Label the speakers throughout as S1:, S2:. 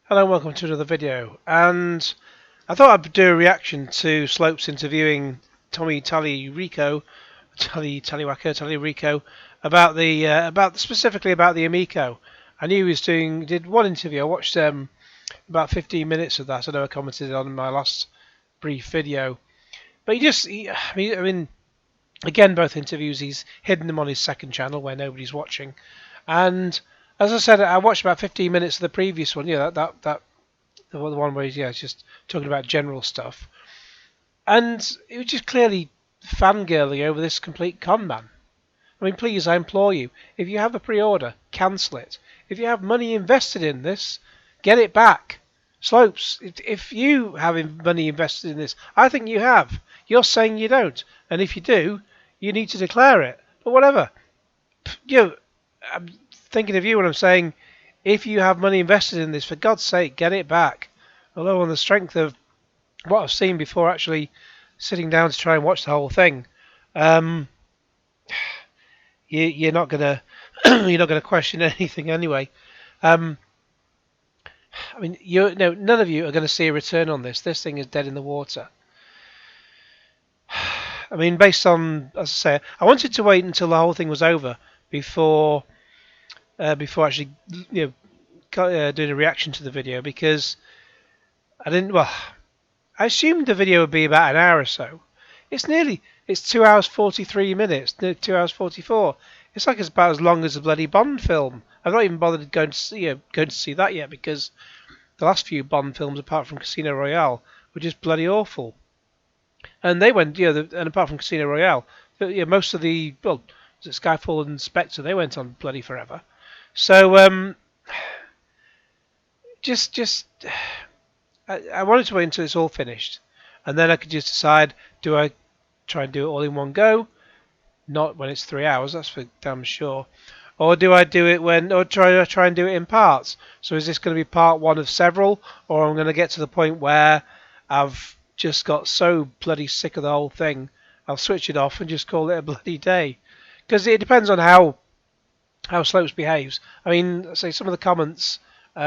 S1: Hello and welcome to another video, and I thought I'd do a reaction to Slopes interviewing Tommy Tallarico about specifically about the Amico. I knew he did one interview. I watched about 15 minutes of that. I know I commented on my last brief video, but I mean, again, both interviews he's hidden them on his second channel where nobody's watching, and as I said, I watched about 15 minutes of the previous one. Yeah, that the one where he's just talking about general stuff, and it was just clearly fangirling over this complete con man. I mean, please, I implore you, if you have a pre-order, cancel it. If you have money invested in this, get it back. Slopes, if you have money invested in this, I think you have. You're saying you don't, and if you do, you need to declare it. But whatever. I'm thinking of you when I'm saying, if you have money invested in this, for God's sake, get it back. Although on the strength of what I've seen before actually sitting down to try and watch the whole thing, you're not gonna you're not gonna question anything anyway. I mean, none of you are going to see a return on this. This thing is dead in the water. I mean, based on, as I say, I wanted to wait until the whole thing was over before actually, doing a reaction to the video, because I didn't. Well, I assumed the video would be about an hour or so. It's 2 hours 43 minutes, no, 2 hours 44. It's like it's about as long as a bloody Bond film. I've not even bothered going to see that yet, because the last few Bond films, apart from Casino Royale, were just bloody awful. And they went, and apart from Casino Royale, most of the Skyfall and Spectre, they went on bloody forever. So I wanted to wait until it's all finished, and then I could just decide: do I try and do it all in one go? Not when it's 3 hours, that's for damn sure. Or do I do it try and do it in parts? So is this going to be part one of several, or I'm going to get to the point where I've just got so bloody sick of the whole thing, I'll switch it off and just call it a bloody day? Because it depends on how Slopes behaves. I mean, say some of the comments, when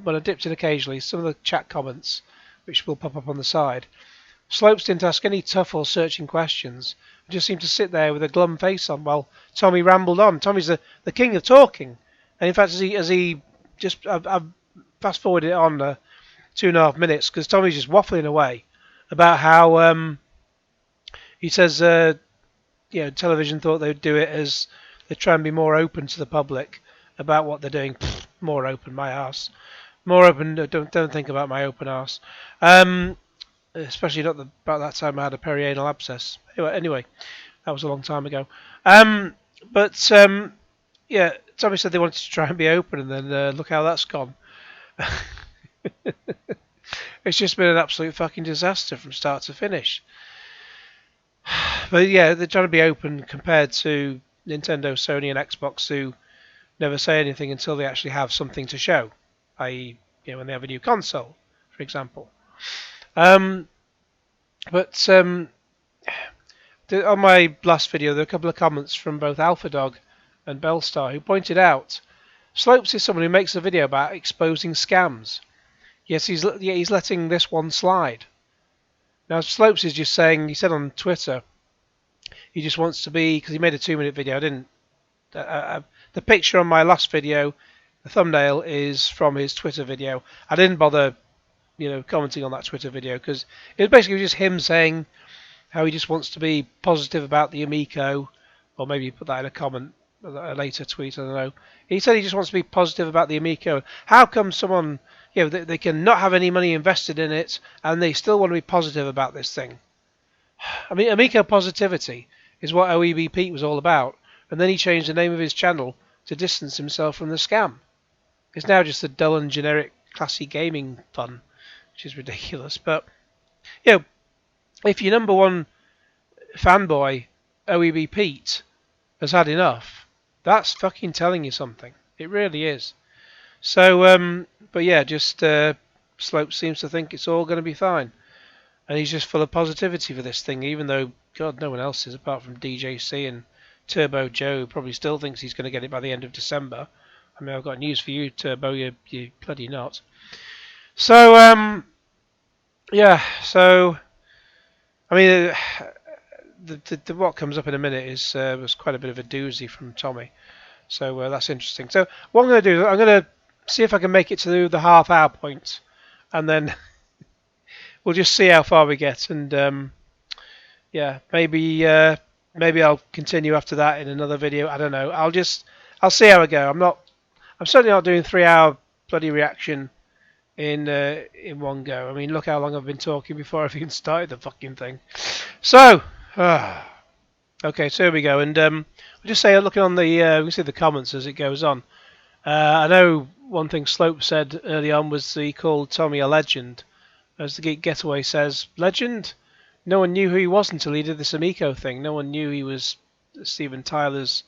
S1: I dipped in occasionally, some of the chat comments, which will pop up on the side, Slopes didn't ask any tough or searching questions. He just seemed to sit there with a glum face on while Tommy rambled on. Tommy's the king of talking, and in fact, I've fast forwarded it on 2.5 minutes, because Tommy's just waffling away about how he says, television thought they'd do it as they try and be more open to the public about what they're doing. Pfft, more open, my arse. More open. Don't think about my open arse. Especially not about that time I had a perianal abscess. Anyway, that was a long time ago. Tommy said they wanted to try and be open, and then look how that's gone. It's just been an absolute fucking disaster from start to finish. But yeah, they're trying to be open compared to Nintendo, Sony, and Xbox, who never say anything until they actually have something to show, i.e., when they have a new console, for example. On my last video, there were a couple of comments from both AlphaDog and Bellstar who pointed out Slopes is someone who makes a video about exposing scams. Yes, he's letting this one slide. Now, Slopes is just saying, he said on Twitter, he just wants to be, because he made a 2-minute video. The picture on my last video, the thumbnail, is from his Twitter video. I didn't bother commenting on that Twitter video, because it was basically just him saying how he just wants to be positive about the Amico, or maybe put that in a comment, a later tweet, I don't know. He said he just wants to be positive about the Amico. How come someone, they can not have any money invested in it, and they still want to be positive about this thing? I mean, Amico positivity is what OEB Pete was all about, and then he changed the name of his channel to distance himself from the scam. It's now just a dull and generic classy gaming fun, which is ridiculous. But if your number one fanboy, OEB Pete, has had enough, that's fucking telling you something. It really is. So, Slope seems to think it's all going to be fine, and he's just full of positivity for this thing, even though, God, no one else is, apart from DJC and Turbo Joe, who probably still thinks he's going to get it by the end of December. I mean, I've got news for you, Turbo, you bloody not. So yeah. So I mean, what comes up in a minute is was quite a bit of a doozy from Tommy. So that's interesting. So what I'm going to do, I'm going to see if I can make it to the half-hour point, and then we'll just see how far we get. And yeah, maybe I'll continue after that in another video. I don't know. I'll see how I go. I'm certainly not doing 3 hour bloody reaction in one go. I mean, look how long I've been talking before I've even started the fucking thing. So, okay, so here we go. And I'll just say, looking on the, we can see the comments as it goes on. I know one thing Slope said early on was he called Tommy a legend. As the Geek Getaway says, legend? No one knew who he was until he did this Amico thing. No one knew he was Steven Tyler's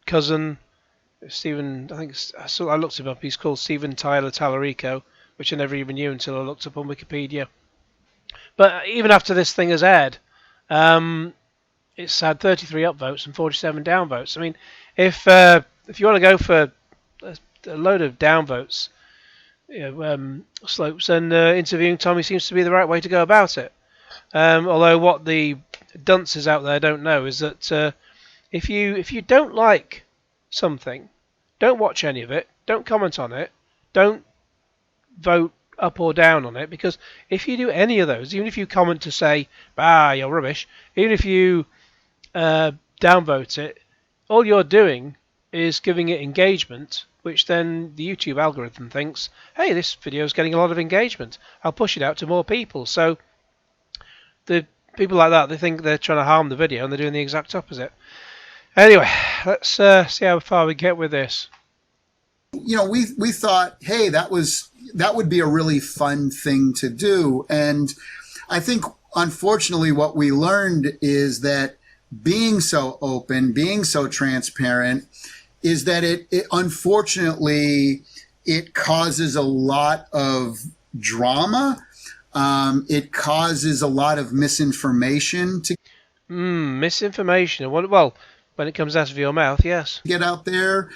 S1: cousin. Stephen, I looked him up. He's called Steven Tyler Tallarico, which I never even knew until I looked up on Wikipedia. But even after this thing has aired, it's had 33 upvotes and 47 downvotes. I mean, if you want to go for a load of downvotes, Slopes, then interviewing Tommy seems to be the right way to go about it. Although what the dunces out there don't know is that if you don't like something, don't watch any of it, don't comment on it, don't vote up or down on it, because if you do any of those, even if you comment to say, you're rubbish, even if you downvote it, all you're doing is giving it engagement, which then the YouTube algorithm thinks, hey, this video is getting a lot of engagement, I'll push it out to more people. So the people like that, they think they're trying to harm the video, and they're doing the exact opposite. Anyway, let's see how far we get with this.
S2: We thought, hey, that would be a really fun thing to do. And I think, unfortunately, what we learned is that being so open, being so transparent, is that it unfortunately, it causes a lot of drama. It causes a lot of misinformation to
S1: misinformation. Well, when it comes out of your mouth, yes.
S2: Get out there.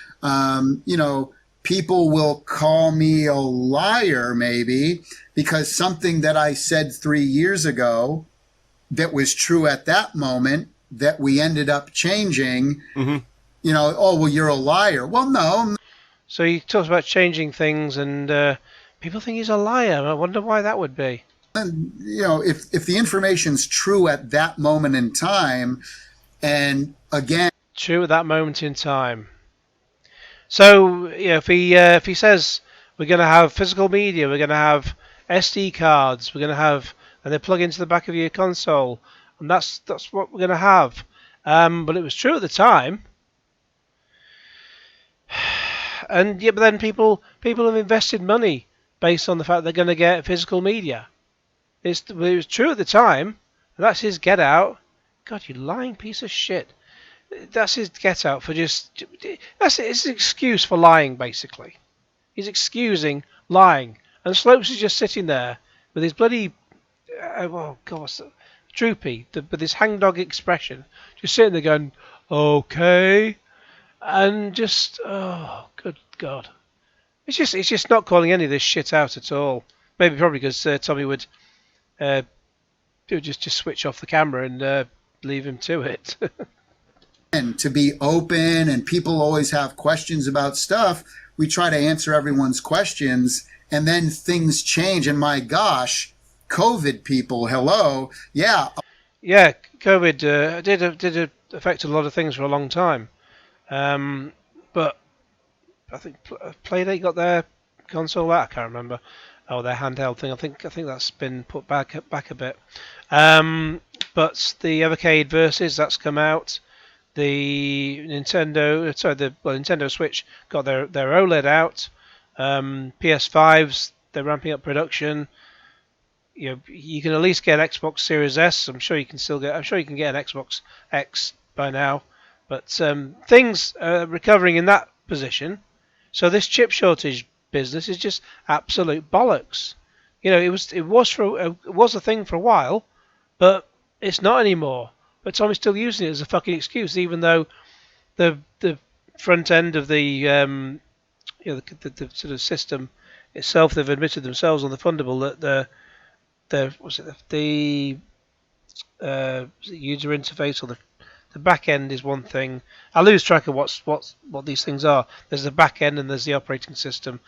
S2: People will call me a liar, maybe, because something that I said 3 years ago that was true at that moment that we ended up changing, oh, well, you're a liar. Well, no.
S1: So he talks about changing things, and people think he's a liar. I wonder why that would be.
S2: And, if the information's true at that moment in time, and again...
S1: True at that moment in time. So, if he says we're going to have physical media, we're going to have SD cards, we're going to have, and they plug into the back of your console, and that's what we're going to have. But it was true at the time. And but then people have invested money based on the fact they're going to get physical media. It was true at the time. And that's his get out. God, you lying piece of shit. That's his get out for just. It's an excuse for lying, basically. He's excusing lying, and Slopes is just sitting there with his bloody, oh god, droopy, with his hangdog expression, just sitting there going, okay, and just, oh good god, it's just not calling any of this shit out at all. Maybe probably because Tommy would just switch off the camera and leave him to it.
S2: And to be open, and people always have questions about stuff. We try to answer everyone's questions, and then things change. And my gosh, COVID people, hello, yeah.
S1: Yeah, COVID did affect a lot of things for a long time. But I think Playdate got their console out. I can't remember. Oh, their handheld thing. I think that's been put back a bit. But the Evercade Versus, that's come out. The Nintendo Switch got their OLED out. PS5s, they're ramping up production. You can at least get Xbox Series S. I'm sure you can get an Xbox X by now. But things are recovering in that position. So this chip shortage business is just absolute bollocks. It was a thing for a while, but it's not anymore. But Tommy's still using it as a fucking excuse, even though the front end of the sort of system itself, they've admitted themselves on the fundable that the user interface or the back end is one thing. I lose track of what these things are. There's the back end and there's the operating system.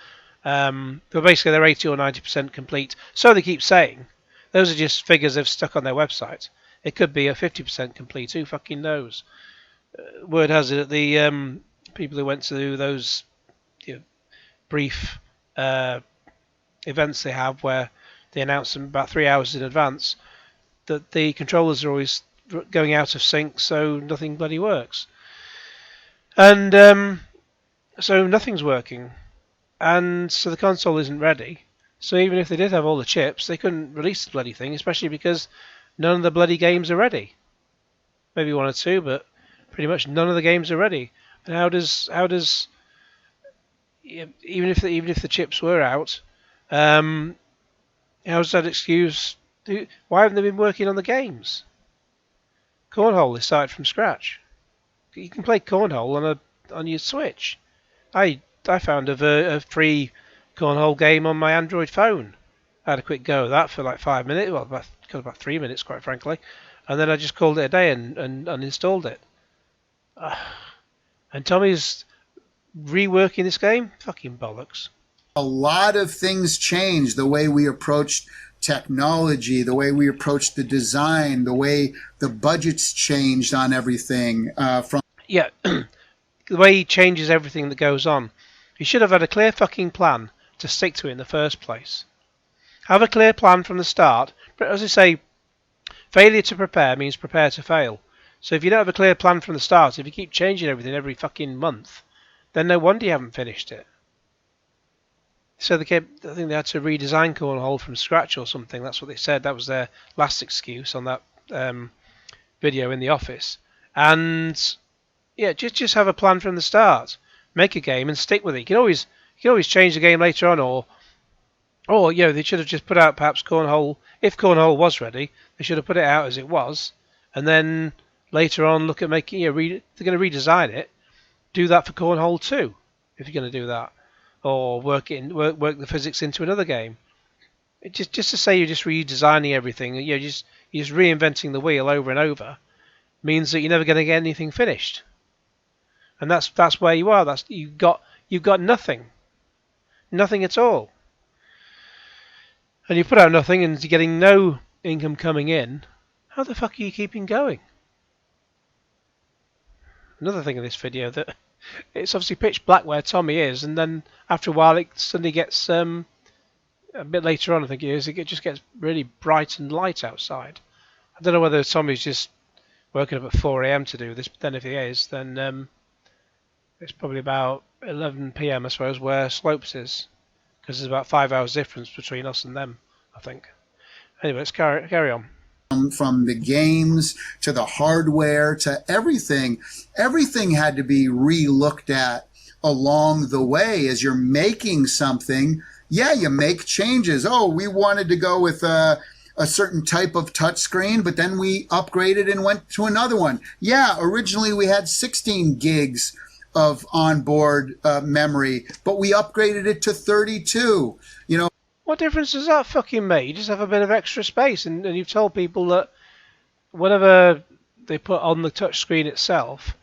S1: But basically they're 80 or 90% complete. So they keep saying. Those are just figures they've stuck on their website. It could be a 50% complete. Who fucking knows? Word has it that the people who went to those brief events they have where they announce them about 3 hours in advance, that the controllers are always going out of sync, so nothing bloody works. And so nothing's working. And so the console isn't ready. So even if they did have all the chips, they couldn't release the bloody thing, especially because none of the bloody games are ready. Maybe one or two, but pretty much none of the games are ready. And how does even if the chips were out, how's that excuse? Why haven't they been working on the games? Cornhole is started from scratch. You can play Cornhole on your Switch. I found a free Cornhole game on my Android phone. I had a quick go of that for like 5 minutes. Well, about 3 minutes, quite frankly. And then I just called it a day and uninstalled it. And Tommy's reworking this game? Fucking bollocks.
S2: A lot of things changed. The way we approached technology, the way we approached the design, the way the budgets changed on everything.
S1: Yeah, the way he changes everything that goes on. He should have had a clear fucking plan to stick to in the first place. Have a clear plan from the start. But as I say, failure to prepare means prepare to fail. So if you don't have a clear plan from the start, if you keep changing everything every fucking month, then no wonder you haven't finished it. So I think they had to redesign Cornhole from scratch or something. That's what they said. That was their last excuse on that video in the office. And yeah, just have a plan from the start. Make a game and stick with it. You can always change the game later on, or they should have just put out perhaps Cornhole. If Cornhole was ready, they should have put it out as it was, and then later on look at making. They're going to redesign it. Do that for Cornhole 2, if you're going to do that, or work the physics into another game. Just to say you're just redesigning everything, you're just reinventing the wheel over and over, means that you're never going to get anything finished. And that's where you are. You've got nothing at all, and you put out nothing, and you're getting no income coming in. How the fuck are you keeping going? Another thing in this video that it's obviously pitch black where Tommy is, and then after a while it suddenly gets a bit later on. I think it just gets really bright and light outside. I don't know whether Tommy's just working up at 4 a.m. to do this, but then if he is, then it's probably about 11 p.m. I suppose where Slopes is, because there's about 5 hours difference between us and them, I think. Anyway, let's carry on.
S2: From the games to the hardware to everything had to be re-looked at along the way as you're making something. Yeah, you make changes. Oh, we wanted to go with a certain type of touchscreen, but then we upgraded and went to another one. Yeah, originally we had 16 gigs of onboard memory, but we upgraded it to 32.
S1: What difference does that fucking make? You just have a bit of extra space, and you've told people that whatever they put on the touchscreen itself,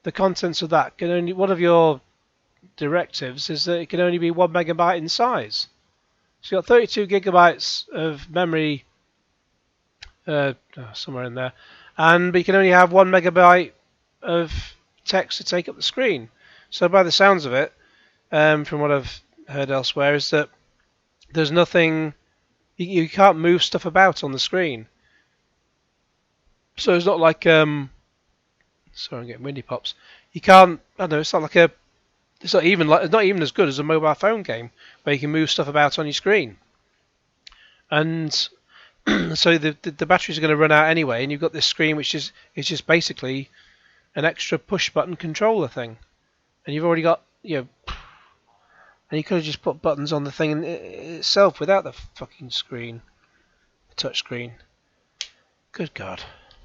S1: the contents of that can only, one of your directives is that it can only be 1 megabyte in size. So you've got 32 gigabytes of memory somewhere in there, but you can only have 1 megabyte of text to take up the screen. So by the sounds of it, from what I've heard elsewhere, is that there's nothing, you can't move stuff about on the screen. So it's not like, sorry, I'm getting windy pops. You can't, I don't know, it's not even as good as a mobile phone game where you can move stuff about on your screen. And so the batteries are going to run out anyway, and you've got this screen which is just basically an extra push button controller thing. And you've already got, and you could have just put buttons on the thing itself without the fucking screen, the touch screen. Good God.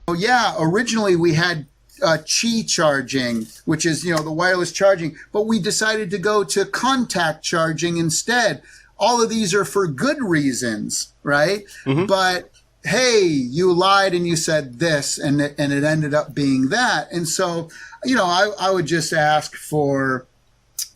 S2: Oh yeah, originally we had Qi charging, which is the wireless charging, but we decided to go to contact charging instead. all of these are for good reasons, right? But hey, you lied and you said this, and it ended up being that. And so, you know, I would just ask for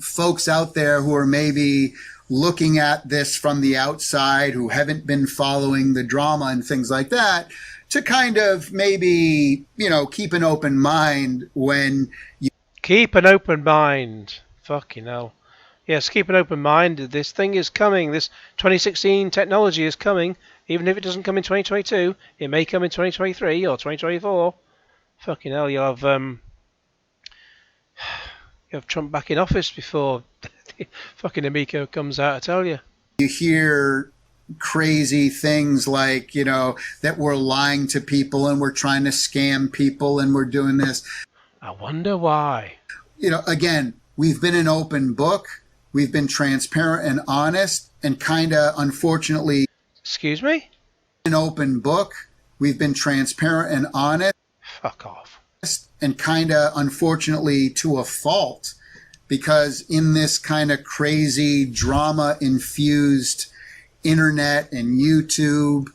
S2: folks out there who are maybe looking at this from the outside, who haven't been following the drama and things like that, to kind of maybe, you know, keep an open mind when you...
S1: Keep an open mind. Fucking hell. Yes, keep an open mind. This thing is coming. This 2016 technology is coming. Even if it doesn't come in 2022, it may come in 2023 or 2024. Fucking hell, you'll have Trump back in office before fucking Amico comes out, I tell you.
S2: You hear crazy things like, you know, that we're lying to people and we're trying to scam people and we're doing this.
S1: I wonder why.
S2: You know, again, we've been an open book. We've been transparent and honest, and kind of, unfortunately...
S1: Excuse me?
S2: An open book. We've been transparent and honest.
S1: Fuck off.
S2: And kind of, unfortunately, to a fault, because in this kind of crazy drama-infused internet and YouTube,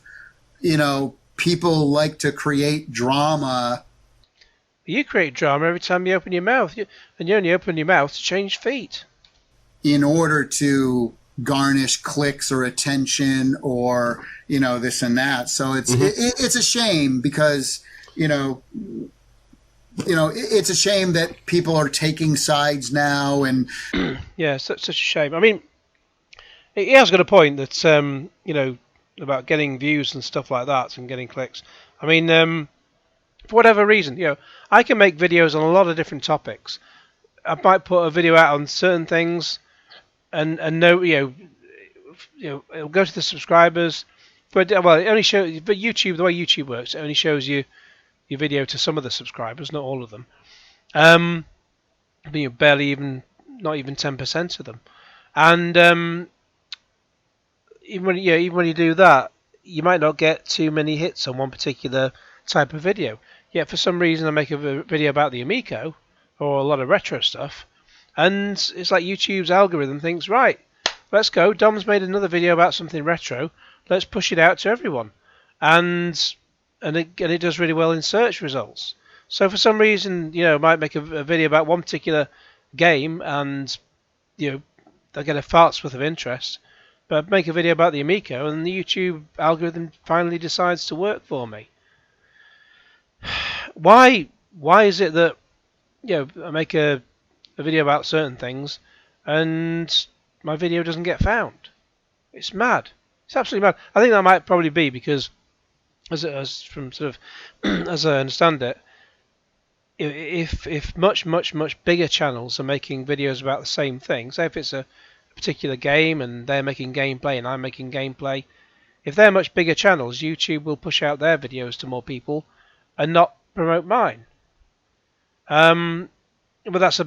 S2: you know, people like to create drama.
S1: You create drama every time you open your mouth, and you only open your mouth to change feet.
S2: In order to garnish clicks or attention or, you know, this and that. So it's it's a shame because, you know, it's a shame that people are taking sides now. And
S1: yeah, such a shame. I mean, he has got a point that, you know, about getting views and stuff like that and getting clicks. I mean, for whatever reason, you know, I can make videos on a lot of different topics. I might put a video out on certain things and no, you know, it'll go to the subscribers, but well, it only shows. But YouTube, the way YouTube works, it only shows you your video to some of the subscribers, not all of them. But you're not even 10% of them, and even when you do that, you might not get too many hits on one particular type of video. Yet for some reason, I make a video about the Amico or a lot of retro stuff, and it's like YouTube's algorithm thinks, right, let's go. Dom's made another video about something retro. Let's push it out to everyone, and it does really well in search results. So for some reason, you know, I might make a video about one particular game, and you know, they'll get a fart's worth of interest. But make a video about the Amico, and the YouTube algorithm finally decides to work for me. Why is it that, you know, I make a video about certain things and my video doesn't get found? It's mad. It's absolutely mad. I think that might probably be because, as from sort of as I understand it, if much bigger channels are making videos about the same thing, say if it's a particular game and they're making gameplay and I'm making gameplay, if they're much bigger channels, YouTube will push out their videos to more people and not promote mine. But that's a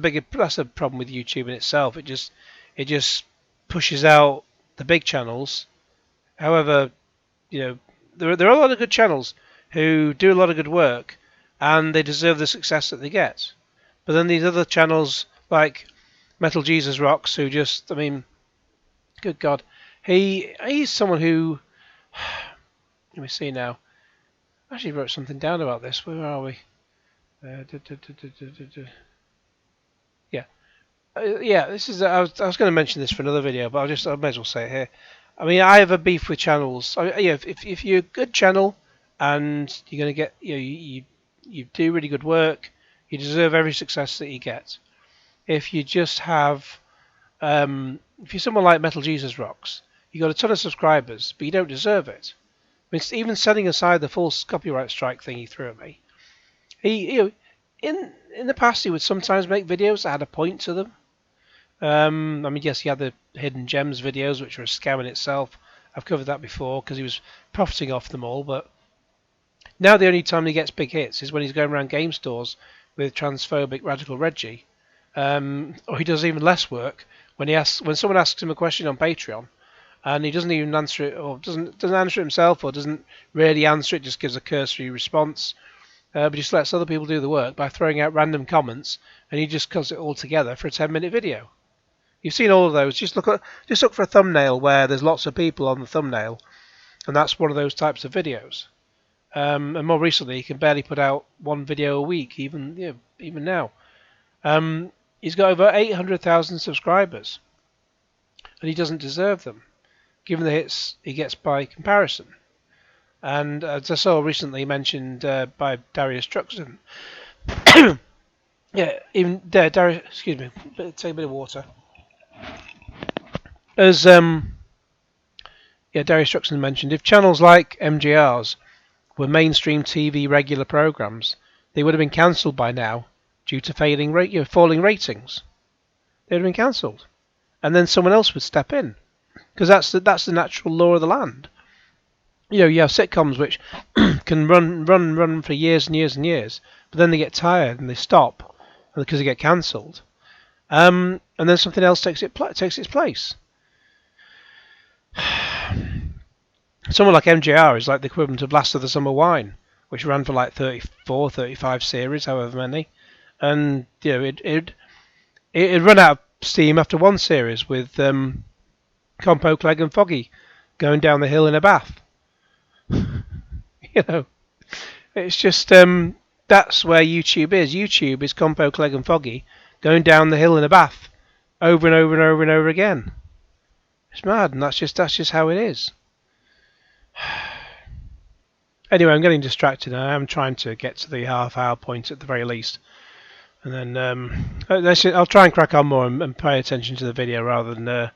S1: problem with YouTube in itself. It just pushes out the big channels. However, you know, there are a lot of good channels who do a lot of good work and they deserve the success that they get. But then these other channels like Metal Jesus Rocks, who just, I mean, good God, he's someone who, let me see now. I actually wrote something down about this. Where are we? Yeah. This is. I was going to mention this for another video, but I may as well say it here. I mean, I have a beef with channels. If you're a good channel and you're going to get, you do really good work, you deserve every success that you get. If you just have, if you're someone like Metal Jesus Rocks, you got a ton of subscribers, but you don't deserve it. I mean, even setting aside the false copyright strike thing he threw at me, in the past he would sometimes make videos that had a point to them. I mean, yes, he had the hidden gems videos, which were a scam in itself. I've covered that before because he was profiting off them all. But now the only time he gets big hits is when he's going around game stores with transphobic Radical Reggie, or he does even less work when someone asks him a question on Patreon. And he doesn't even answer it, or doesn't answer it himself, or doesn't really answer it, just gives a cursory response. But just lets other people do the work by throwing out random comments, and he just cuts it all together for a 10-minute video. You've seen all of those. Just look for a thumbnail where there's lots of people on the thumbnail, and that's one of those types of videos. And more recently, he can barely put out one video a week, even now. He's got over 800,000 subscribers, and he doesn't deserve them, given the hits he gets by comparison. And as I saw recently mentioned by Darius Truxton, yeah, even Darius. Excuse me, take a bit of water. As Darius Truxton mentioned, if channels like MJR's were mainstream TV regular programs, they would have been cancelled by now due to falling ratings. They would have been cancelled, and then someone else would step in, because that's the natural law of the land. You have sitcoms which can run for years and years and years, but then they get tired and they stop because they get cancelled, and then something else takes its place. Someone like MJR is like the equivalent of Last of the Summer Wine, which ran for like 34, 35 series, however many, and it'd run out of steam after one series with Compo, Clegg and Foggy going down the hill in a bath. It's just that's where YouTube is. YouTube is Compo, Clegg and Foggy going down the hill in a bath over and over and over and over again. It's mad, and that's just how it is. Anyway, I'm getting distracted. I am trying to get to the half-hour point at the very least, and then I'll try and crack on more and pay attention to the video rather than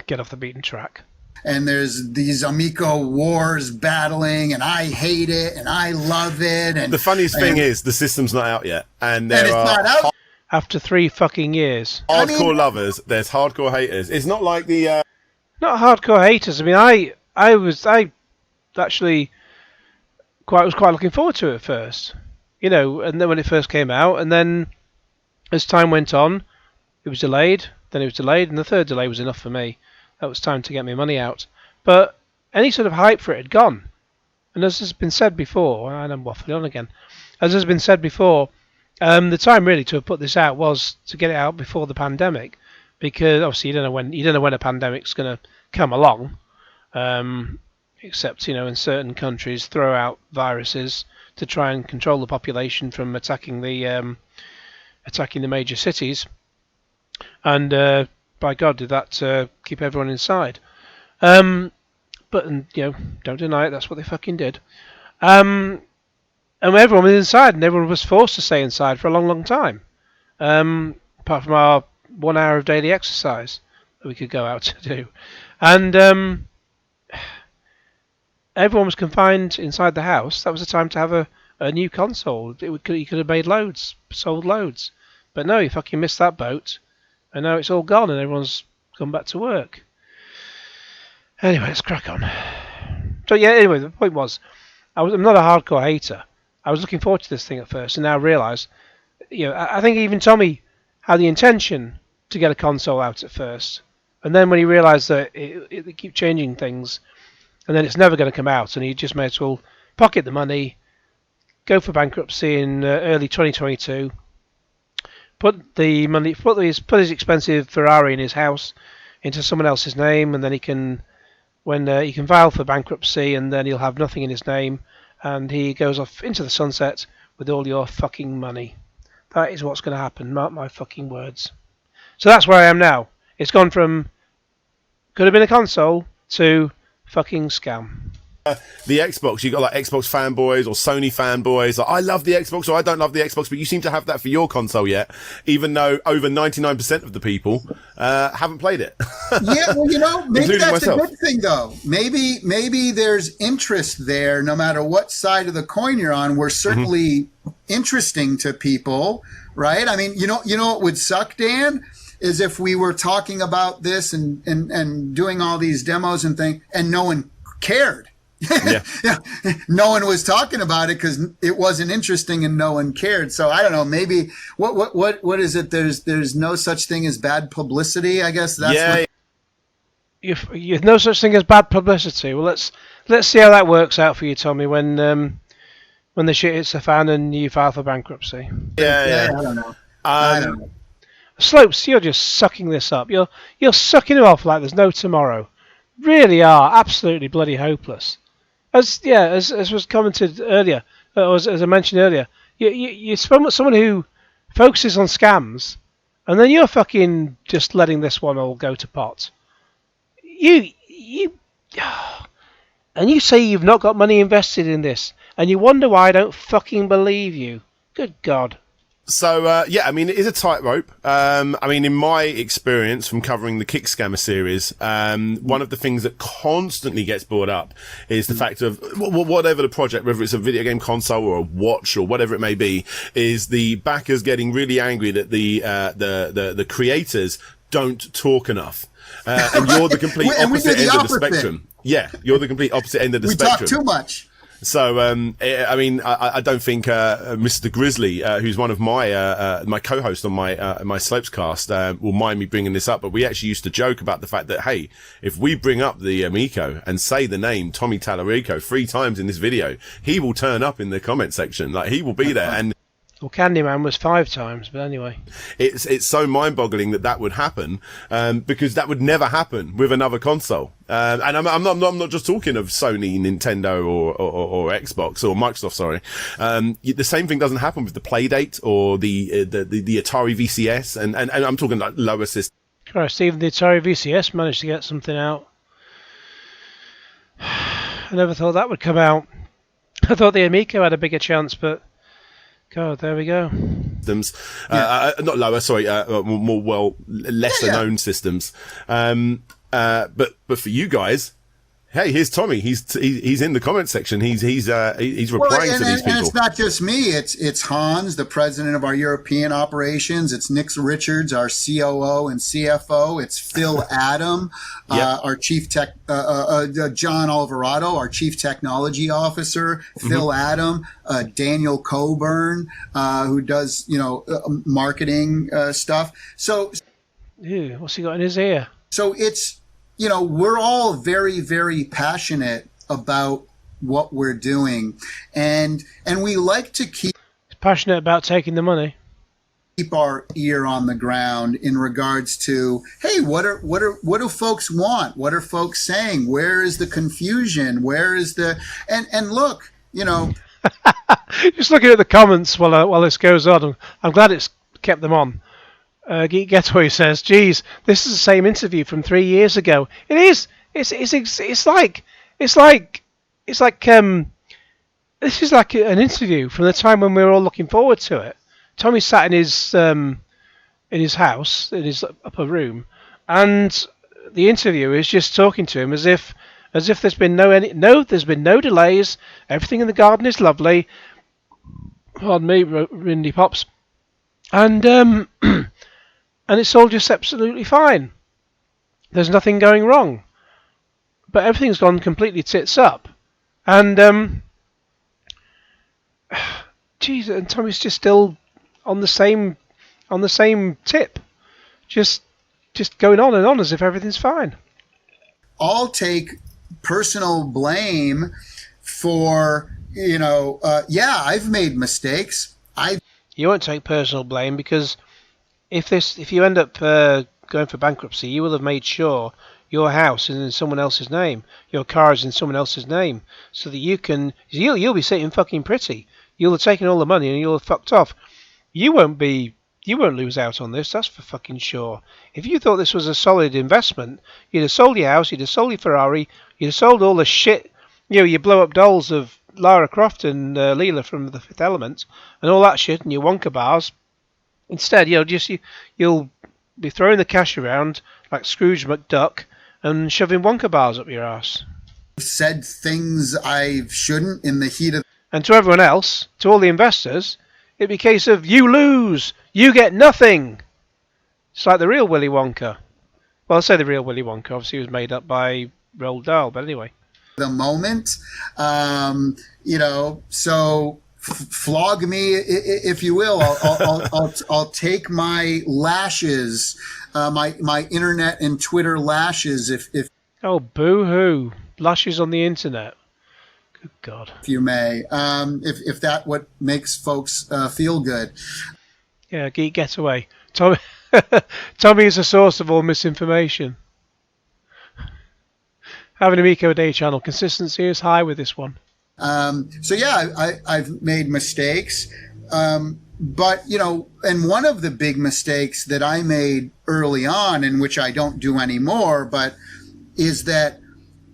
S1: get off the beaten track.
S2: And there's these Amico wars battling, and I hate it, and I love it. And
S3: the funniest thing is the system's not out yet, and
S2: it's not out
S1: after 3 fucking years.
S3: Hardcore lovers, there's hardcore haters. It's not like the
S1: not hardcore haters. I mean, I was actually was quite looking forward to it at first, and then when it first came out, and then as time went on, it was delayed. Then it was delayed, and the third delay was enough for me. That was time to get my money out. But any sort of hype for it had gone. And as has been said before, and I'm waffling on again, as has been said before, the time really to have put this out was to get it out before the pandemic, because obviously you don't know when a pandemic's going to come along, except in certain countries throw out viruses to try and control the population from attacking the major cities, and by God, did that keep everyone inside. But don't deny it, that's what they fucking did. And everyone was inside, and everyone was forced to stay inside for a long, long time. Apart from our 1 hour of daily exercise that we could go out to do. And everyone was confined inside the house. That was the time to have a new console. You could have made loads, sold loads. But no, you fucking missed that boat. And now it's all gone and everyone's gone back to work. Anyway, let's crack on. So anyway, the point was, I'm not a hardcore hater. I was looking forward to this thing at first, and now I realise, I think even Tommy had the intention to get a console out at first. And then when he realised that they keep changing things, and then it's never going to come out, and he just may as well pocket the money, go for bankruptcy in early 2022, put his expensive Ferrari in his house into someone else's name, and then he can file for bankruptcy, and then he'll have nothing in his name, and he goes off into the sunset with all your fucking money. That is what's going to happen. Mark my fucking words. So that's where I am now. It's gone from could have been a console to fucking scam.
S3: The Xbox, you got like Xbox fanboys or Sony fanboys. Like, I love the Xbox, or I don't love the Xbox, but you seem to have that for your console yet, even though over 99% of the people haven't played it.
S2: Yeah, well, maybe that's
S3: myself.
S2: a good thing, though. Maybe there's interest there, no matter what side of the coin you're on. We're certainly interesting to people, right? I mean, you know what would suck, Dan, is if we were talking about this and doing all these demos and things, and no one cared. Yeah. No one was talking about it because it wasn't interesting and no one cared. So I don't know. Maybe what is it? There's no such thing as bad publicity. I guess that's
S1: You've no such thing as bad publicity. Well, let's see how that works out for you, Tommy. When the shit hits the fan and you file for bankruptcy.
S3: Yeah.
S2: I don't know.
S1: Slopes, you're just sucking this up. You're sucking it off like there's no tomorrow. Really are absolutely bloody hopeless. As was commented earlier, as I mentioned earlier, you're someone who focuses on scams, and then you're fucking just letting this one all go to pot. You and you say you've not got money invested in this, and you wonder why I don't fucking believe you. Good God.
S3: So, yeah, I mean, it is a tightrope. I mean, in my experience from covering the Kick Scammer series, one of the things that constantly gets brought up is the fact of whatever the project, whether it's a video game console or a watch or whatever it may be, is the backers getting really angry that the creators don't talk enough. And you're the complete opposite end of the spectrum. Yeah, you're the complete opposite end of the spectrum.
S2: We talk too much.
S3: So, I mean, I don't think Mr. Grizzly, who's one of my my co-hosts on my Slopes cast, will mind me bringing this up. But we actually used to joke about the fact that, hey, if we bring up the Amico and say the name Tommy Tallarico 3 times in this video, he will turn up in the comment section. Like, he will be there. And
S1: well, Candyman was 5 times, but anyway.
S3: It's so mind-boggling that would happen, because that would never happen with another console. And I'm not just talking of Sony, Nintendo, or Xbox or Microsoft. Sorry, the same thing doesn't happen with the Playdate or the Atari VCS, and I'm talking like lower systems.
S1: Christ, even the Atari VCS managed to get something out. I never thought that would come out. I thought the Amico had a bigger chance, but God, there we go.
S3: Systems, not lower, sorry, more lesser known systems. But for you guys, hey, here's Tommy. He's in the comment section. He's replying to these people.
S2: And it's not just me. It's Hans, the president of our European operations. It's Nick Richards, our COO and CFO. It's Phil Adam, our chief tech. John Alvarado, our chief technology officer. Phil Adam, Daniel Coburn, who does marketing stuff. So,
S1: ew, what's he got in his ear?
S2: So it's. We're all very, very passionate about what we're doing, and we like to keep
S1: passionate about taking the money.
S2: Keep our ear on the ground in regards to, hey, what do folks want? What are folks saying? Where is the confusion? Where is the and look,
S1: just looking at the comments while this goes on, I'm glad it's kept them on. Geek Getaway says, "Geez, this is the same interview from 3 years ago." It is. It's like this is like an interview from the time when we were all looking forward to it. Tommy sat in his house, in his upper room, and the interviewer is just talking to him as if there's been there's been no delays. Everything in the garden is lovely. Pardon me, Rindy Pops, and and it's all just absolutely fine. There's nothing going wrong. But everything's gone completely tits up. And, geez, and Tommy's just still on the same tip. Just going on and on as if everything's fine.
S2: I'll take personal blame for, I've made mistakes.
S1: You won't take personal blame because if you end up going for bankruptcy, you will have made sure your house is in someone else's name, your car is in someone else's name, so that you'll be sitting fucking pretty. You'll have taken all the money and you'll have fucked off. You won't lose out on this. That's for fucking sure. If you thought this was a solid investment, you'd have sold your house, you'd have sold your Ferrari, you'd have sold all the shit. You blow up dolls of Lara Croft and Leela from The Fifth Element and all that shit, and your Wonka bars. Instead, you'll be throwing the cash around like Scrooge McDuck and shoving Wonka bars up your ass.
S2: Said things I shouldn't in the heat of.
S1: And to everyone else, to all the investors, it'd be a case of you lose, you get nothing. It's like the real Willy Wonka. Well, I'll say the real Willy Wonka. Obviously, it was made up by Roald Dahl, but anyway.
S2: The moment, so. Flog me, if you will. I'll take my lashes, my internet and Twitter lashes. If
S1: oh, boo-hoo, lashes on the internet. Good God.
S2: If you may, if that what makes folks feel good.
S1: Yeah, Geek Getaway. Tommy, Tommy is the source of all misinformation. Have an Amico a day channel. Consistency is high with this one.
S2: So yeah, I've made mistakes. But, you know, and one of the big mistakes that I made early on, and which I don't do anymore, but is that,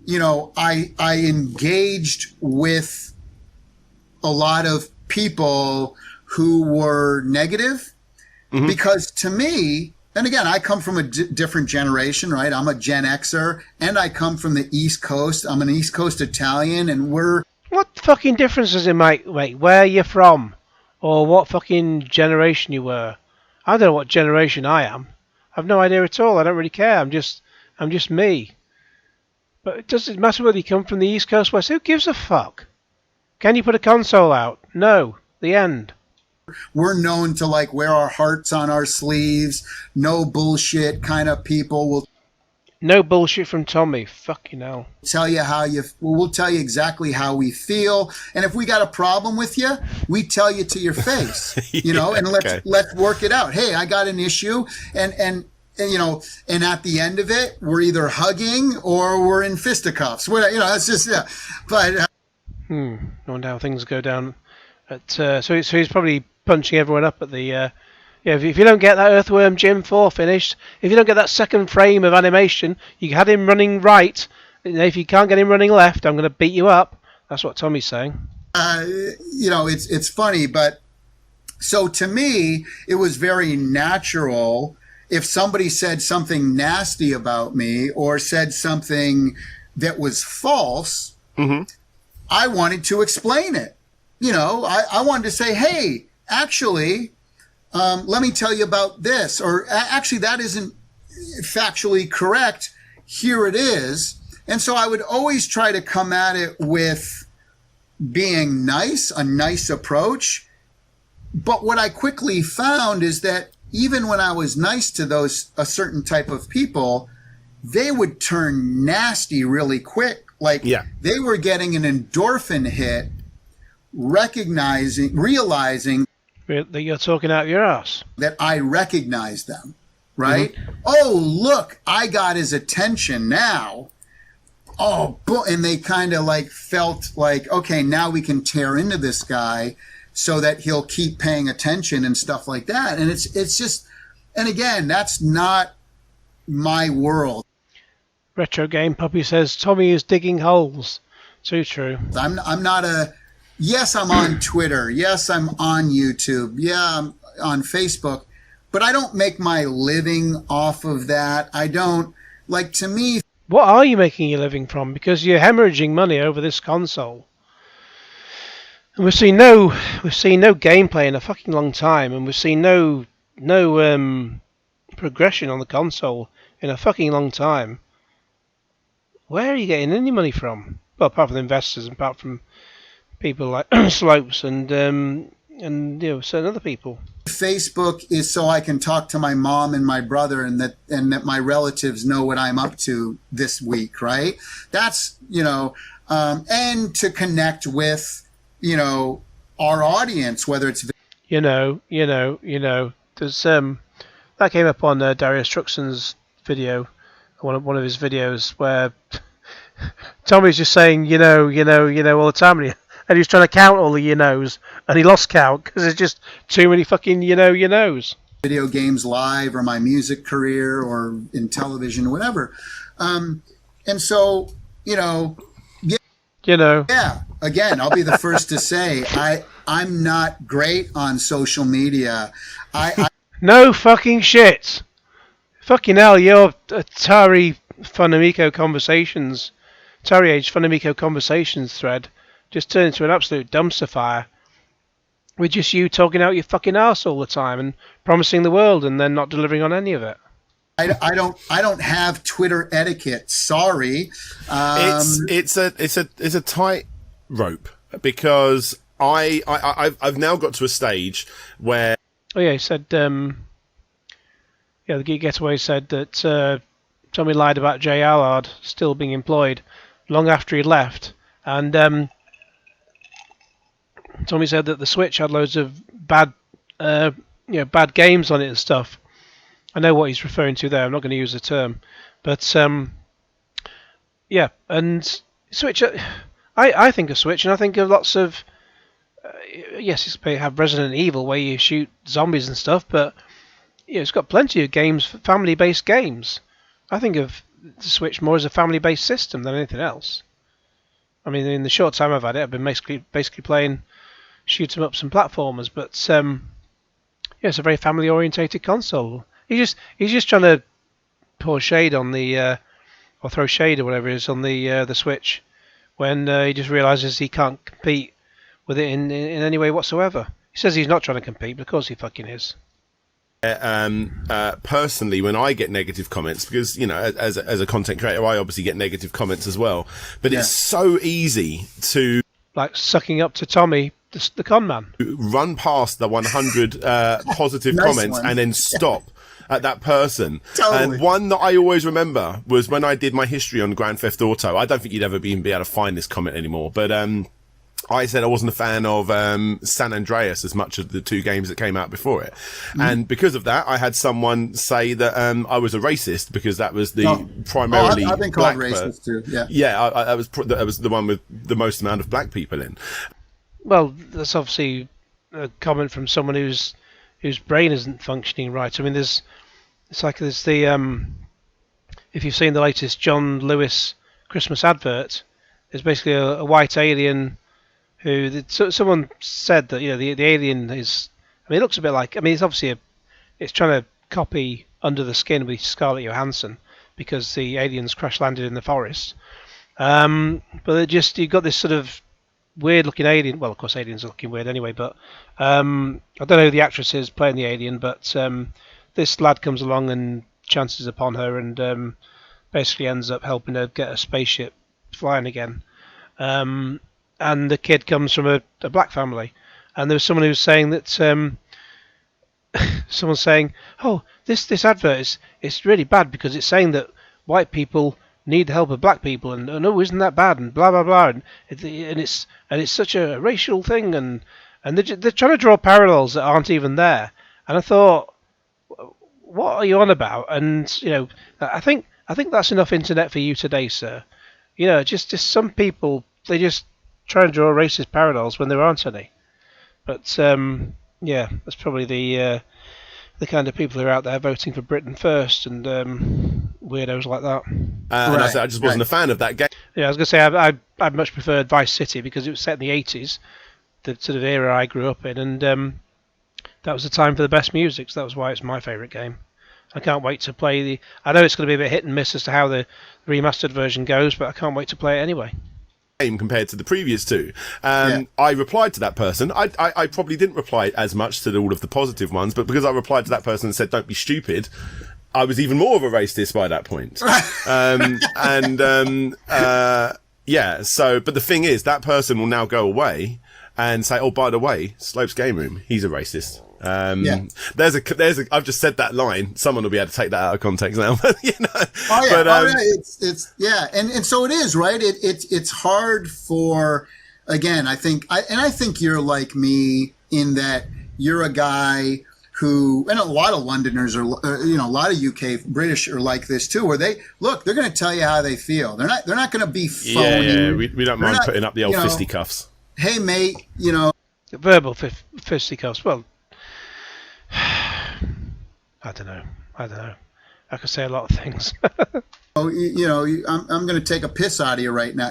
S2: you know, I engaged with a lot of people who were negative because to me, and again, I come from a different generation, right? I'm a Gen Xer and I come from the East Coast. I'm an East Coast Italian and
S1: What fucking difference does it make, mate? Where you're from? Or what fucking generation you were? I don't know what generation I am. I've no idea at all. I don't really care. I'm just me. But does it matter whether you come from the East Coast, West? Who gives a fuck? Can you put a console out? No. The end.
S2: we're known to like wear our hearts on our sleeves, no bullshit kind of people.
S1: No bullshit from Tommy. Fucking hell.
S2: We'll tell you exactly how we feel. And if we got a problem with you, we tell you to your face, you know, and let's work it out. Hey, I got an issue. And you know, and at the end of it, we're either hugging or we're in fisticuffs. You know, that's just, yeah. But,
S1: I wonder how things go down. So he's probably punching everyone up at the, if you don't get that Earthworm Jim 4 finished, if you don't get that second frame of animation, you had him running right. If you can't get him running left, I'm going to beat you up. That's what Tommy's saying.
S2: You know, it's funny, but so to me, it was very natural if somebody said something nasty about me or said something that was false, I wanted to explain it. You know, I wanted to say, hey, actually, let me tell you about this, or actually that isn't factually correct. Here it is. And so I would always try to come at it with being nice, a nice approach. But what I quickly found is that even when I was nice to a certain type of people, they would turn nasty really quick. Like they were getting an endorphin hit, realizing
S1: that you're talking out your ass.
S2: That I recognize them, right? Oh, look, I got his attention now. Oh, and they kind of like felt like, okay, now we can tear into this guy so that he'll keep paying attention and stuff like that. And it's just, and again, that's not my world.
S1: Retro Game Puppy says Tommy is digging holes. Too true.
S2: I'm not yes, I'm on Twitter. Yes, I'm on YouTube. Yeah, I'm on Facebook. But I don't make my living off of that. I don't, like, to me.
S1: What are you making your living from? Because you're hemorrhaging money over this console. And we've seen no gameplay in a fucking long time, and we've seen no progression on the console in a fucking long time. Where are you getting any money from? Well, apart from investors, and apart from people like Slopes and you know, certain other people.
S2: Facebook is so I can talk to my mom and my brother, and that my relatives know what I'm up to this week, right? That's, you know, and to connect with, you know, our audience, whether it's
S1: you know. There's that came up on Darius Truxton's video, one of his videos, where Tommy's just saying you know all the time, and he's trying to count all the you knows, and he lost count because there's just too many fucking you knows.
S2: Video games live, or my music career, or in television, whatever, and so yeah. Again, I'll be the first to say I'm not great on social media.
S1: No fucking shit. Fucking hell, your Atari Age Funamico Conversations thread just turned into an absolute dumpster fire. With just you talking out your fucking arse all the time and promising the world and then not delivering on any of it.
S2: I don't have Twitter etiquette. Sorry.
S3: It's a tight rope, because I've now got to a stage where.
S1: Oh yeah, he said. The Geek Getaway said that Tommy lied about Jay Allard still being employed long after he left, and Tommy said that the Switch had loads of bad games on it and stuff. I know what he's referring to there. I'm not going to use the term, but yeah, and Switch. I think of Switch, and I think of lots of. Yes, it's may have Resident Evil where you shoot zombies and stuff, but it's got plenty of games, family-based games. I think of the Switch more as a family-based system than anything else. I mean, in the short time I've had it, I've been basically playing shoot 'em ups and platformers, but it's a very family-orientated console. He's just trying to pour shade on the or throw shade or whatever it is on the Switch when he just realises he can't compete with it in any way whatsoever. He says he's not trying to compete, but of course he fucking is.
S3: Personally, when I get negative comments, because as a content creator, I obviously get negative comments as well. But it's so easy to
S1: like sucking up to Tommy, the con man,
S3: run past the 100 positive
S2: Nice
S3: comments
S2: one.
S3: and then stop at that person.
S2: Totally.
S3: And one that I always remember was when I did my history on Grand Theft Auto. I don't think you'd ever be able to find this comment anymore, but I said I wasn't a fan of San Andreas as much as the two games that came out before it. And because of that, I had someone say that I was a racist because that was the primarily
S2: I've been called
S3: black
S2: racist too. Yeah.
S3: Yeah, that was the one with the most amount of black people in.
S1: Well, that's obviously a comment from someone whose brain isn't functioning right. I mean, there's the if you've seen the latest John Lewis Christmas advert, there's basically a white alien who someone said that the alien is. I mean, it looks a bit like. I mean, it's obviously it's trying to copy Under the Skin with Scarlett Johansson because the aliens crash landed in the forest. But you've got this sort of weird looking alien. Well, of course, aliens are looking weird anyway. But I don't know who the actress is playing the alien. But this lad comes along and chances upon her and basically ends up helping her get a spaceship flying again. And the kid comes from a black family. And there was someone who was saying that someone's saying, "Oh, this advert is really bad because it's saying that white people need the help of black people, and oh, isn't that bad?" And blah blah blah, and it's such a racial thing, and they're trying to draw parallels that aren't even there. And I thought, what are you on about? And I think that's enough internet for you today, sir. Just some people, they just try and draw racist parallels when there aren't any. But that's probably the kind of people who are out there voting for Britain first and weirdos like that.
S3: And I said I just wasn't a fan of that game.
S1: Yeah, I was going to say I much preferred Vice City because it was set in the 80s, the sort of era I grew up in, and that was the time for the best music, so that was why it's my favourite game. I can't wait to play I know it's going to be a bit hit and miss as to how the remastered version goes, but I can't wait to play it anyway.
S3: Compared to the previous two. I replied to that person. I probably didn't reply as much to all of the positive ones, but because I replied to that person and said, "Don't be stupid," I was even more of a racist by that point. But the thing is, that person will now go away and say, "Oh, by the way, Slope's Game Room, he's a racist." I've just said that line. Someone will be able to take that out of context now.
S2: And so it is, right? It's hard for, again, I think you're like me in that you're a guy who, and a lot of Londoners are, a lot of UK British are like this too, where they're going to tell you how they feel. They're not going to be phony.
S3: Yeah, we don't mind putting up the old fisticuffs.
S2: Hey mate,
S1: verbal fisticuffs. Well, I don't know. I could say a lot of things.
S2: I'm going to take a piss out of you right now.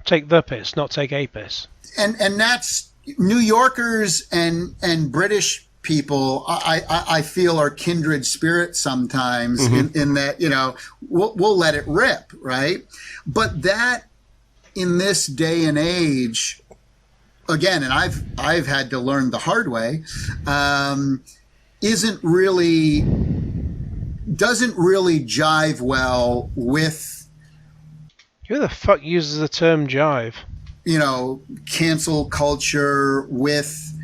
S1: Take the piss, not take a piss.
S2: And that's New Yorkers and British people. I feel are kindred spirits sometimes in that we'll let it rip, right? But that in this day and age. Again, and I've had to learn the hard way, doesn't really jive well with.
S1: Who the fuck uses the term jive?
S2: Cancel culture, with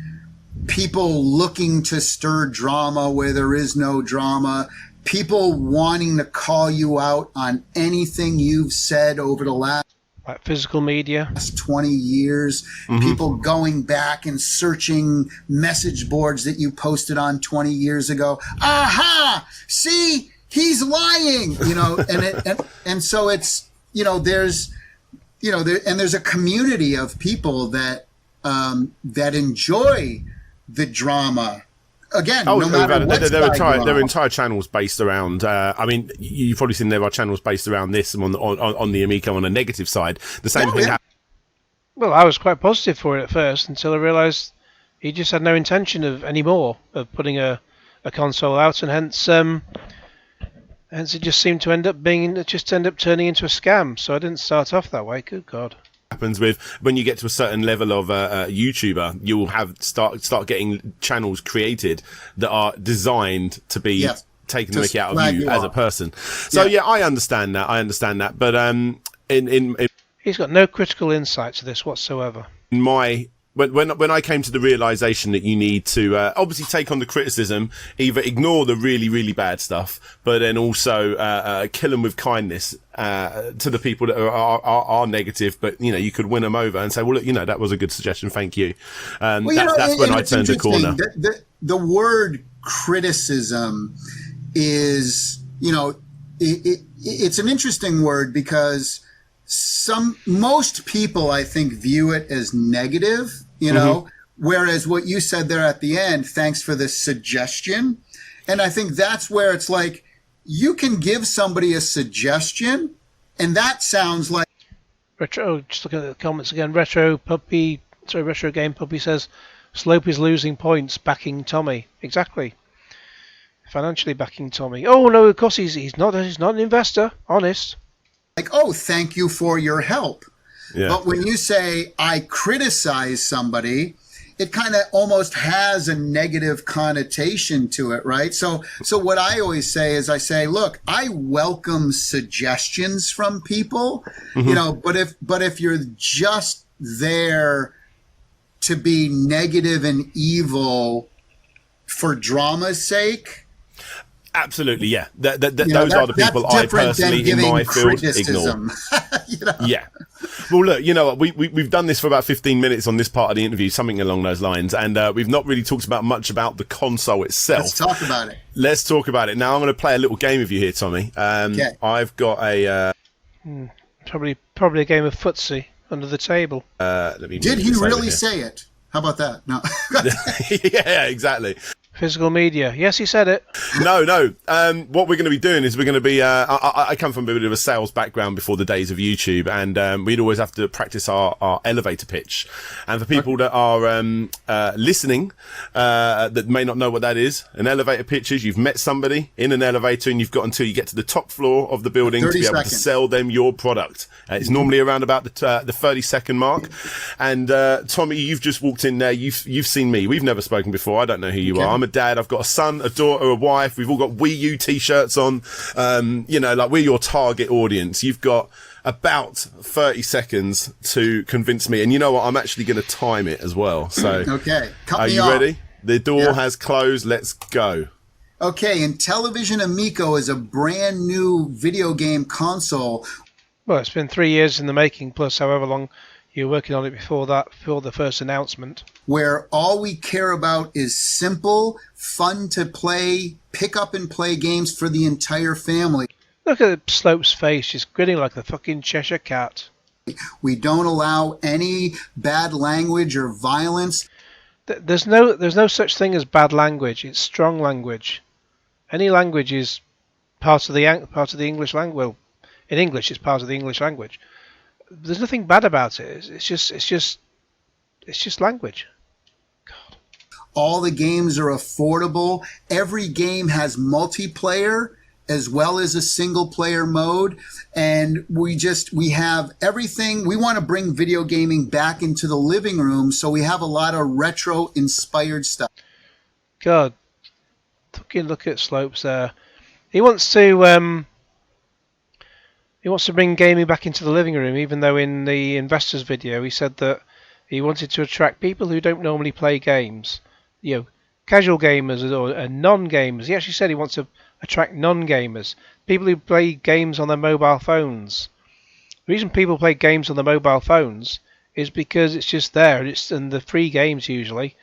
S2: people looking to stir drama where there is no drama, people wanting to call you out on anything you've said over the last.
S1: Like physical media.
S2: 20 years, people going back and searching message boards that you posted on 20 years ago. Aha! See, he's lying, and so it's, there's a community of people that enjoy the drama. Again, no matter what.
S3: There are entire channels based around. You've probably seen there are channels based around this on the Amico on a negative side. The same thing.
S1: Well, I was quite positive for it at first until I realised he just had no intention of putting a console out, and hence it just seemed to end up turning into a scam. So I didn't start off that way. Good God.
S3: Happens with when you get to a certain level of YouTuber, you will start getting channels created that are designed to be taking the mickey out of you as a person. So I understand that. But
S1: he's got no critical insight to this whatsoever.
S3: When I came to the realization that you need to obviously take on the criticism, either ignore the really, really bad stuff, but then also kill them with kindness to the people that are negative, but you could win them over and say, well, look, that was a good suggestion, thank you. That's when I turned the corner.
S2: The word criticism is, it's an interesting word because most people, I think, view it as negative, whereas what you said there at the end, thanks for the suggestion. And I think that's where it's like, you can give somebody a suggestion, and that sounds like
S1: just looking at the comments again. Retro Game Puppy says Slope is losing points backing Tommy. Exactly. Financially backing Tommy. Oh no, of course he's not an investor, honest.
S2: Like, oh, thank you for your help.
S3: Yeah.
S2: But when you say I criticize somebody, it kind of almost has a negative connotation to it, right? So what I always say is look, I welcome suggestions from people, but if you're just there to be negative and evil for drama's sake.
S3: Absolutely, yeah. Those are the people I personally, in my field, ignore. Yeah. Well, look, what? We've done this for about 15 minutes on this part of the interview, something along those lines, and we've not really talked much about the console itself.
S2: Let's talk about it.
S3: Now, I'm going to play a little game with you here, Tommy.
S2: Okay.
S3: I've got a...
S1: Probably a game of footsie under the table.
S2: Did he really say it? How about that? No.
S3: Yeah, exactly.
S1: Physical media. Yes, he said it.
S3: No. What we're going to be doing is we're going to be... I come from a bit of a sales background before the days of YouTube, and we'd always have to practice our elevator pitch. And for people that are listening that may not know what that is, an elevator pitch is you've met somebody in an elevator and you've got until you get to the top floor of the building to be able to sell them your product. It's normally around about the 30-second mark. And Tommy, you've just walked in there. You've seen me. We've never spoken before. I don't know who you are. I'm a dad. I've got a son, a daughter, a wife. We've all got Wii U t-shirts on. Like we're your target audience. You've got about 30 seconds to convince me. And you know what? I'm actually going to time it as well. So,
S2: okay.
S3: Are you ready? The door has closed. Let's go.
S2: Okay. Intellivision Amico is a brand new video game console.
S1: Well, it's been 3 years in the making, plus however long you were working on it before the first announcement.
S2: Where all we care about is simple, fun to play, pick up and play games for the entire family.
S1: Look at Slope's face, she's grinning like the fucking Cheshire Cat.
S2: We don't allow any bad language or violence.
S1: There's no such thing as bad language. It's strong language. Any language is part of the English language. Well, in English, it's part of the English language. There's nothing bad about it. It's just language. God.
S2: All the games are affordable. Every game has multiplayer as well as a single player mode. And we have everything. We want to bring video gaming back into the living room. So we have a lot of retro inspired stuff.
S1: God, fucking look at Slopes there. He wants to bring gaming back into the living room, even though in the investors video he said that he wanted to attract people who don't normally play games, casual gamers or non-gamers. He actually said he wants to attract non-gamers, people who play games on their mobile phones. The reason people play games on the mobile phones is because it's just there, and the free games usually,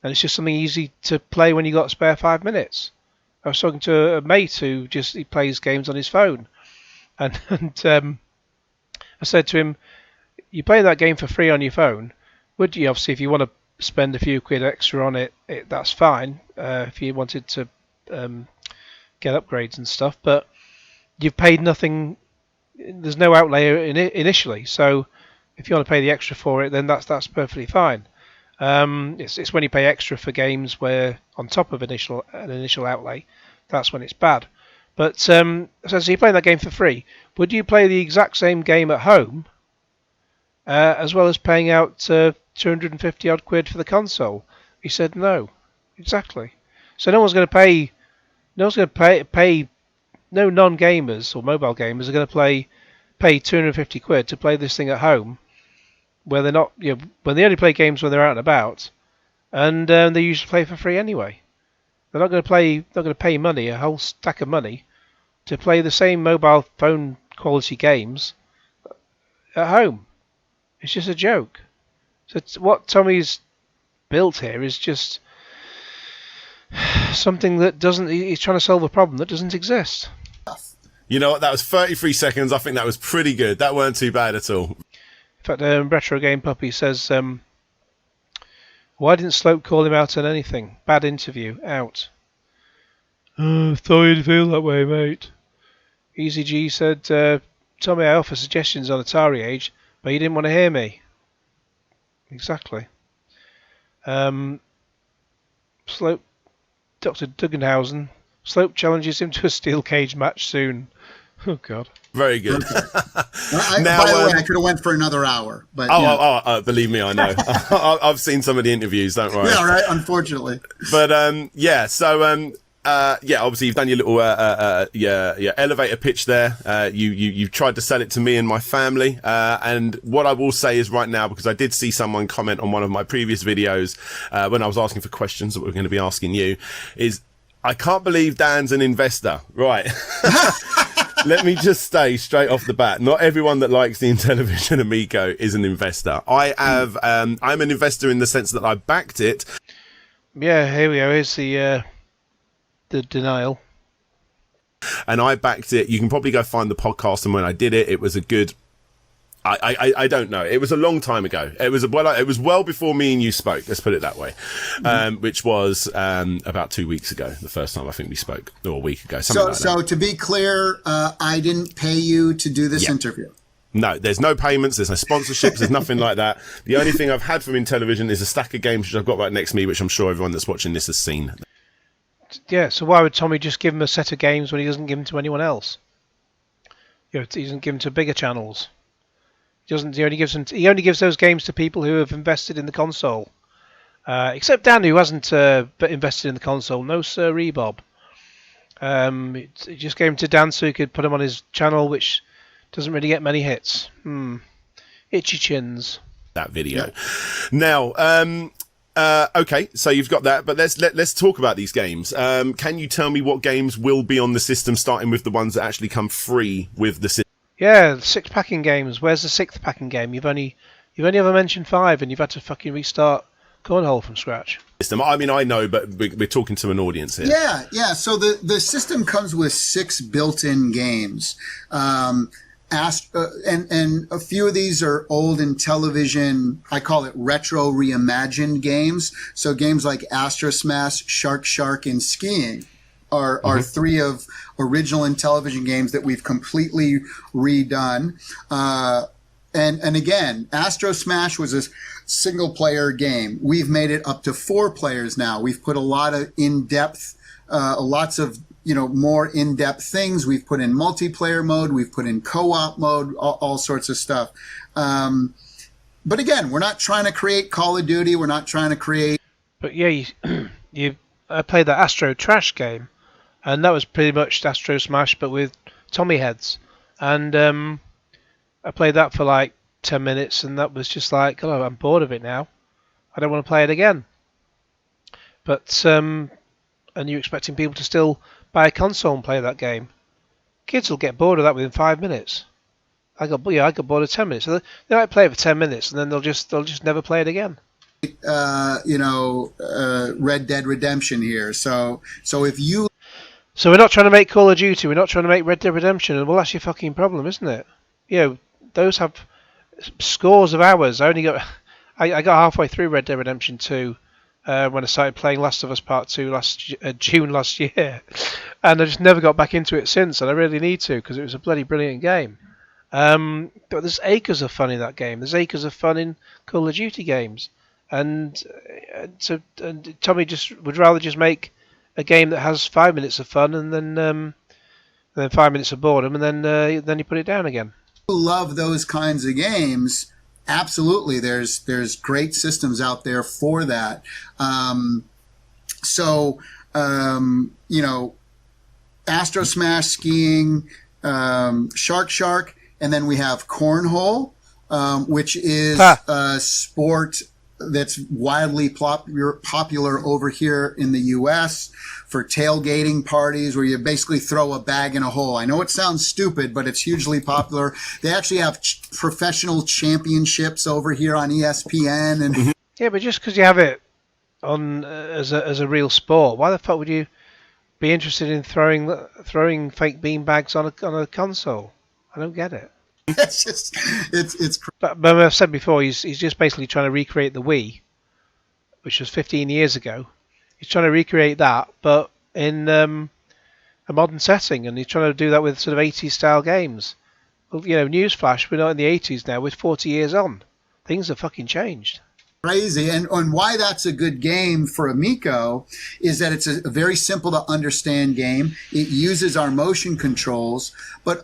S1: and it's just something easy to play when you got a spare 5 minutes. I was talking to a mate who he plays games on his phone, and I said to him, "You play that game for free on your phone? Would you? Obviously, if you want to spend a few quid extra on it, that's fine. If you wanted to get upgrades and stuff, but you've paid nothing. There's no outlay initially, so if you want to pay the extra for it, then that's perfectly fine. It's when you pay extra for games where on top of an initial outlay, that's when it's bad. But so you're playing that game for free. Would you play the exact same game at home, as well as paying out 250 odd quid for the console?" He said no, exactly. So no one's going to pay. No one's going to pay. No non-gamers or mobile gamers are going to pay 250 quid to play this thing at home, where they're not, when they only play games when they're out and about, and they usually play for free anyway. They're not going to pay money, a whole stack of money, to play the same mobile phone quality games at home. It's just a joke. So what Tommy's built here is just something that doesn't. He's trying to solve a problem that doesn't exist.
S3: You know what? That was 33 seconds. I think that was pretty good. That weren't too bad at all.
S1: In fact, Retro Game Puppy says, "Why didn't Slope call him out on anything? Bad interview. Out." Thought you'd feel that way, mate. Easy G said, "Tommy, I offer suggestions on Atari Age, but you didn't want to hear me." Exactly. Slope, Dr. Duggenhausen. Slope challenges him to a steel cage match soon. Oh, God.
S3: Very good.
S2: By the way, I could have went for another hour. But
S3: believe me, I know. I've seen some of the interviews, don't worry.
S2: Yeah, right, unfortunately.
S3: But, obviously you've done your little elevator pitch there. You've tried to sell it to me and my family. And what I will say is right now, because I did see someone comment on one of my previous videos when I was asking for questions that we're going to be asking you, is I can't believe Dan's an investor. Right. Let me just say straight off the bat, not everyone that likes the Intellivision Amico is an investor. I'm an investor in the sense that I backed it.
S1: Yeah, here we go. Here's the denial.
S3: And I backed it. You can probably go find the podcast, and when I did it, it was a good. I don't know. It was a long time ago. It was well before me and you spoke. Let's put it that way. Which was about 2 weeks ago. The first time I think we spoke, or a week ago.
S2: So to be clear, I didn't pay you to do this interview.
S3: No, there's no payments, there's no sponsorships, there's nothing like that. The only thing I've had from Intellivision is a stack of games which I've got right next to me, which I'm sure everyone that's watching this has seen.
S1: Yeah, so why would Tommy just give him a set of games when he doesn't give them to anyone else? He doesn't give them to bigger channels. He only gives those games to people who have invested in the console. Except Dan, who hasn't invested in the console. No sirree, Bob. He just gave them to Dan so he could put them on his channel, which doesn't really get many hits. Itchy chins.
S3: That video. Now, okay, so you've got that, but let's talk about these games. Can you tell me what games will be on the system, starting with the ones that actually come free with the system?
S1: Yeah, the 6th packing games. Where's the 6th packing game? You've only ever mentioned 5, and you've had to fucking restart Cornhole from scratch.
S3: I mean, I know, but we're talking to an audience here.
S2: Yeah. So the system comes with 6 built-in games. And a few of these are old Intellivision, I call it retro reimagined games. So games like Astro Smash, Shark, and Skiing are 3 of original Intellivision games that we've completely redone. And again, Astro Smash was a single player game. We've made it up to 4 players now. We've put a lot of lots of more in-depth things. We've put in multiplayer mode. We've put in co-op mode, all sorts of stuff. But again, we're not trying to create Call of Duty. We're not trying to create.
S1: But yeah, I played that Astro Trash game, and that was pretty much Astro Smash, but with Tommy heads. And I played that for like 10 minutes, and that was just like, oh, I'm bored of it now. I don't want to play it again. But and you're expecting people to still buy a console and play that game. Kids will get bored of that within 5 minutes. I got bored of 10 minutes. So they might play it for 10 minutes and then they'll just never play it again.
S2: Red Dead Redemption here. So if you
S1: So we're not trying to make Call of Duty. We're not trying to make Red Dead Redemption. Well, that's your fucking problem, isn't it? Those have scores of hours. I got halfway through Red Dead Redemption 2 when I started playing Last of Us Part 2 June last year, and I just never got back into it since. And I really need to because it was a bloody brilliant game. But there's acres of fun in that game. There's acres of fun in Call of Duty games, and Tommy would rather just make a game that has 5 minutes of fun and then 5 minutes of boredom, and then you put it down again.
S2: love those kinds of games, absolutely, there's great systems out there for that. Astro Smash, skiing, Shark, and then we have cornhole, which is a sport that's wildly popular over here in the U.S. for tailgating parties where you basically throw a bag in a hole. I know it sounds stupid, but it's hugely popular. They actually have professional championships over here on ESPN. And
S1: yeah, but just because you have it on as a real sport, why the fuck would you be interested in throwing fake beanbags on a console? I don't get it.
S2: it's just it's.
S1: But I've said before, he's just basically trying to recreate the Wii, which was 15 years ago. He's trying to recreate that, but in a modern setting, and he's trying to do that with sort of 80s style games. Well, newsflash, we're not in the 80s now. We're 40 years on. Things have fucking changed.
S2: Crazy, and why that's a good game for Amico is that it's a very simple to understand game. It uses our motion controls, but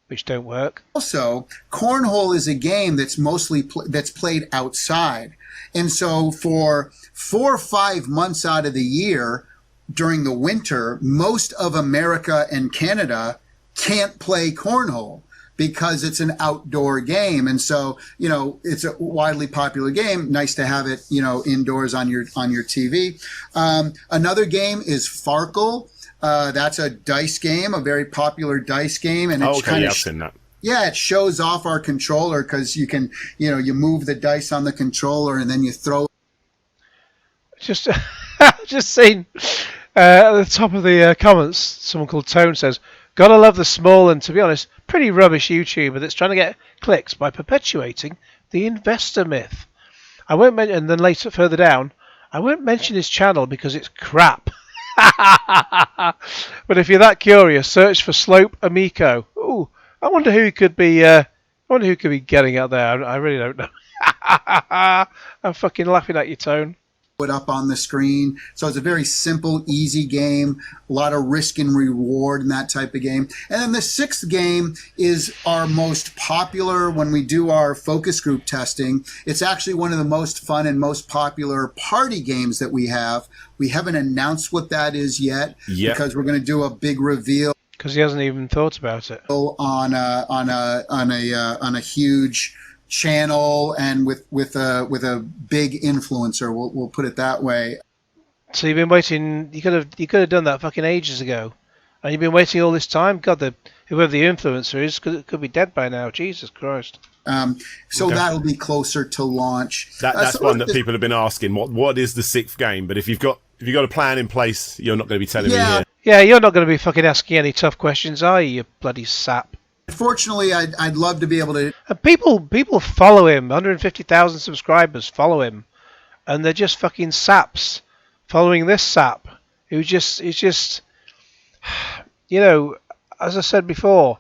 S1: which don't work.
S2: Also, cornhole is a game that's mostly that's played outside. And so for 4 or 5 months out of the year during the winter, most of America and Canada can't play cornhole because it's an outdoor game. And so, it's a widely popular game. Nice to have it, indoors on your TV. Another game is Farkle. That's a dice game, a very popular dice game, and it's
S3: I've seen that.
S2: Yeah, it shows off our controller because you can, you move the dice on the controller and then you throw.
S1: Just seen at the top of the comments, someone called Tone says, "Gotta love the small and, to be honest, pretty rubbish YouTuber that's trying to get clicks by perpetuating the investor myth." I won't mention, and then further down, I won't mention his channel because it's crap. But if you're that curious, search for Slope Amico. Ooh, I wonder who could be. Getting out there. I really don't know. I'm fucking laughing at you, Tone.
S2: Put up on the screen. So it's a very simple, easy game. A lot of risk and reward and that type of game. And then the 6th game is our most popular when we do our focus group testing. It's actually one of the most fun and most popular party games that we have. We haven't announced what that is yet because we're going to do a big reveal.
S1: Because he hasn't even thought about it.
S2: On a huge channel and with a big influencer. We'll put it that way.
S1: So you've been waiting. You could have done that fucking ages ago, and you've been waiting all this time. God, whoever the influencer is could be dead by now. Jesus Christ.
S2: That'll be closer to launch.
S3: That's one that people have been asking. What is the 6th game? But if you've got a plan in place, you're not going to be telling me here.
S1: Yeah, you're not going to be fucking asking any tough questions, are you bloody sap?
S2: Unfortunately, I'd love to be able to.
S1: And people follow him. 150,000 subscribers follow him, and they're just fucking saps following this sap who just is just. As I said before,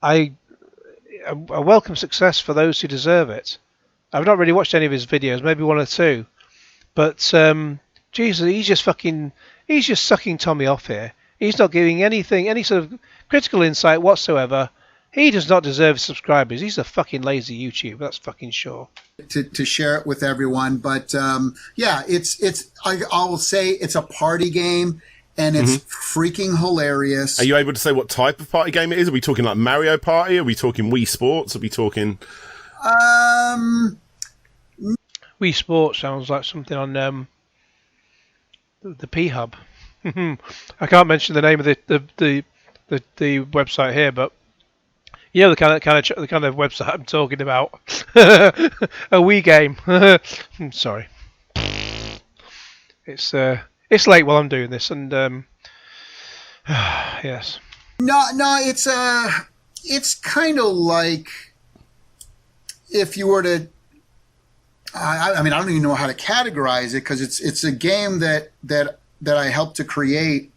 S1: I welcome success for those who deserve it. I've not really watched any of his videos, maybe one or two, but Jesus, he's just sucking Tommy off here. He's not giving any sort of critical insight whatsoever. He does not deserve subscribers. He's a fucking lazy YouTuber. That's fucking sure.
S2: To share it with everyone, but I will say it's a party game, and it's freaking hilarious.
S3: Are you able to say what type of party game it is? Are we talking like Mario Party? Are we talking Wii Sports? Are we talking?
S1: Wii Sports sounds like something on the P Hub. I can't mention the name of the website here, but You know the kind of website I'm talking about. A Wii game. Sorry, it's late while I'm doing this, and yes.
S2: No, it's kind of like if you were to. I mean, I don't even know how to categorize it because it's a game that I helped to create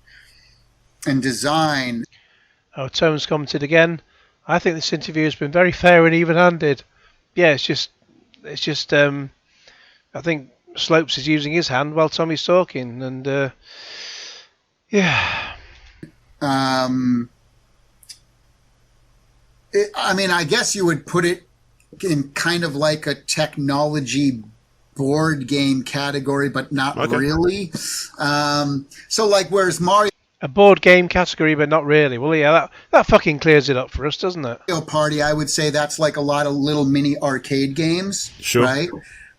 S2: and design.
S1: Oh, Tone's commented again. I think this interview has been very fair and even-handed. Yeah, it's just. I think Slopes is using his hand while Tommy's talking, and yeah.
S2: I mean, I guess you would put it in kind of like a technology board game category, but not really. So, like, whereas Mario
S1: A board game category, but not really. Well, yeah, that fucking clears it up for us, doesn't it?
S2: Party, I would say that's like a lot of little mini arcade games,
S3: Sure.
S2: Right?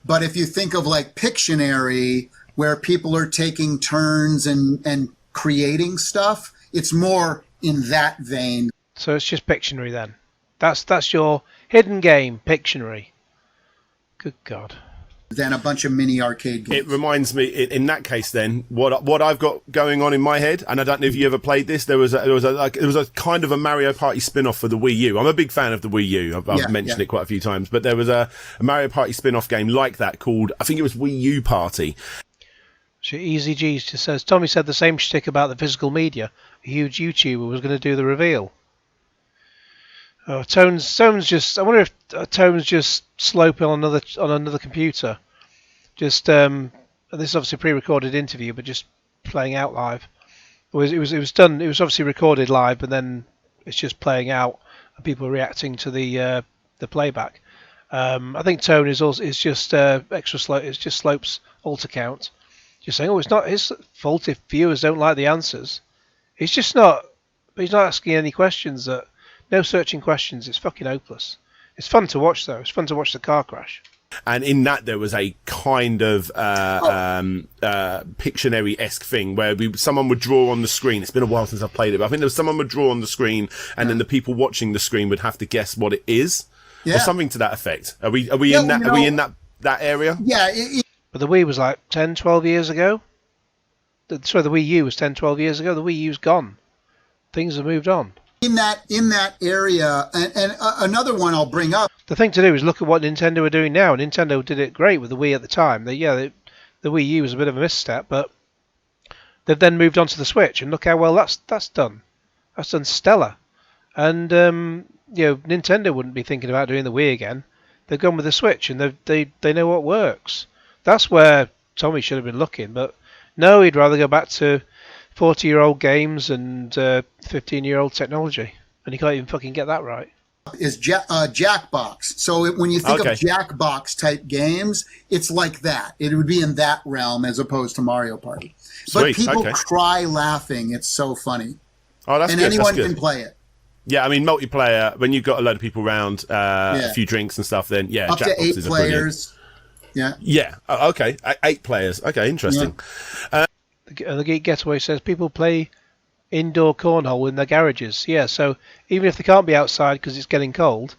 S2: But if you think of like Pictionary, where people are taking turns and creating stuff, it's more in that vein.
S1: So it's just Pictionary then. That's your hidden game, Pictionary. Good God.
S2: Than a bunch of mini arcade games.
S3: It reminds me, in that case, then what I've got going on in my head, and I don't know if you ever played this. There was a kind of a Mario Party spin-off for the Wii U. I'm a big fan of the Wii U. I've mentioned it quite a few times, but there was a Mario Party spin-off game like that called, I think it was Wii U Party.
S1: So Easy G just says Tommy said the same shtick about the physical media. A huge YouTuber was going to do the reveal. Oh, Tone's just. I wonder if Tone's just sloping on another computer. Just this is obviously a pre-recorded interview, but just playing out live. It was done. It was obviously recorded live, but then it's just playing out, and people are reacting to the playback. I think Tone is just extra slow. It's just Slope's alt account. Just saying, it's not his fault if viewers don't like the answers. He's just not. He's not asking any questions that. No searching questions. It's fucking hopeless. It's fun to watch, though. It's fun to watch the car crash.
S3: And in that, there was a kind of Pictionary-esque thing where someone would draw on the screen. It's been a while since I've played it, but I think there was someone would draw on the screen, and then the people watching the screen would have to guess what it is, or something to that effect. Are we in that? Are we in that area?
S2: Yeah.
S1: But the Wii was like 10, 12 years ago. Sorry, the Wii U was 10, 12 years ago. The Wii U's gone. Things have moved on.
S2: In that area, and another one I'll bring up.
S1: The thing to do is look at what Nintendo are doing now. Nintendo did it great with the Wii at the time. The Wii U was a bit of a misstep, but they've then moved on to the Switch, and look how well that's done. That's done stellar. And Nintendo wouldn't be thinking about doing the Wii again. They've gone with the Switch, and they know what works. That's where Tommy should have been looking, but no, he'd rather go back to 40-year-old games and 15-year-old technology, and he can't even fucking get that right.
S2: Is Jackbox. So when you think of Jackbox type games, it's like that. It would be in that realm as opposed to Mario Party. But people cry laughing. It's so funny.
S3: Oh, that's
S2: and
S3: good.
S2: anyone can play it.
S3: Yeah, I mean, multiplayer, when you've got a load of people around, a few drinks and stuff, then
S2: up to 8 players.
S3: Yeah. Okay. 8 players. Okay, interesting.
S1: Yeah. The Geek Getaway says people play indoor cornhole in their garages. Yeah, so even if they can't be outside because it's getting cold,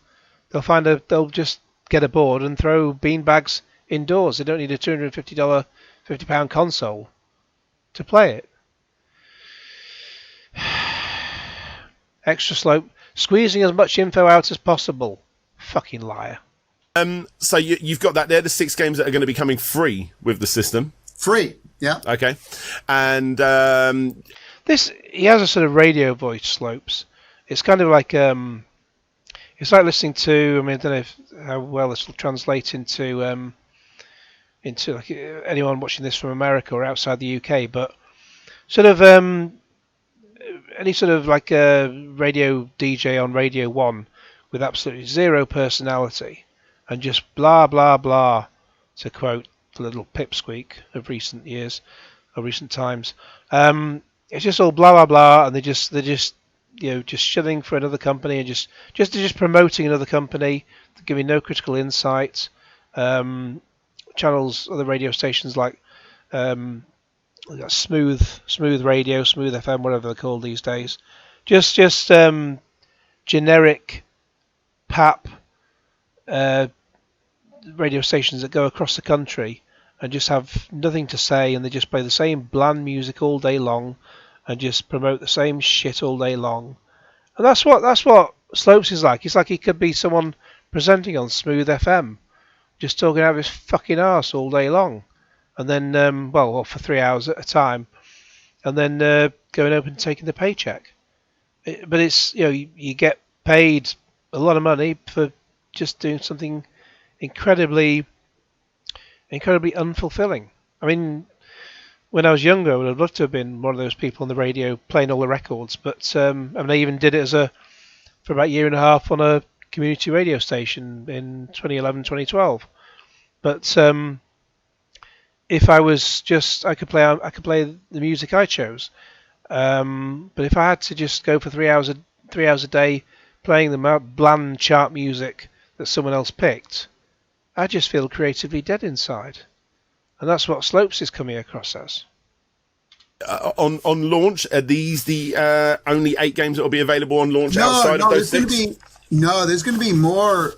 S1: they'll just get a board and throw beanbags indoors. They don't need a £250 console to play it. Extra Slope, squeezing as much info out as possible. Fucking liar.
S3: So you've got that there, the 6 games that are going to be coming free with the system.
S2: Free, yeah.
S3: Okay. And
S1: he has a sort of radio voice, Slopes. It's kind of like it's like listening to. I mean, I don't know how well this will translate into like anyone watching this from America or outside the UK, but sort of any sort of like a radio DJ on Radio 1 with absolutely zero personality and just blah blah blah, to quote the little pipsqueak of recent years or recent times. It's just all blah blah blah, and they're just just shilling for another company and just promoting another company, giving no critical insight. Channels, other radio stations like Smooth Radio, Smooth FM, whatever they're called these days. Just generic pap uh, radio stations that go across the country and just have nothing to say, and they just play the same bland music all day long and just promote the same shit all day long. And that's what Slopes is like. It's like he could be someone presenting on Smooth FM, just talking out of his fucking arse all day long, and then well, for 3 hours at a time, and then going up and taking the paycheck. But it's, you get paid a lot of money for just doing something incredibly unfulfilling. I mean, when I was younger, I would have loved to have been one of those people on the radio playing all the records. But I mean, I even did it for about a year and a half on a community radio station in 2011, 2012. But if I was I could play the music I chose. But if I had to just go for 3 hours a day playing the bland chart music that someone else picked, I just feel creatively dead inside. And that's what Slopes is coming across as.
S3: On launch, are these the only 8 games that will be available on launch outside of those 6?
S2: There's going to be more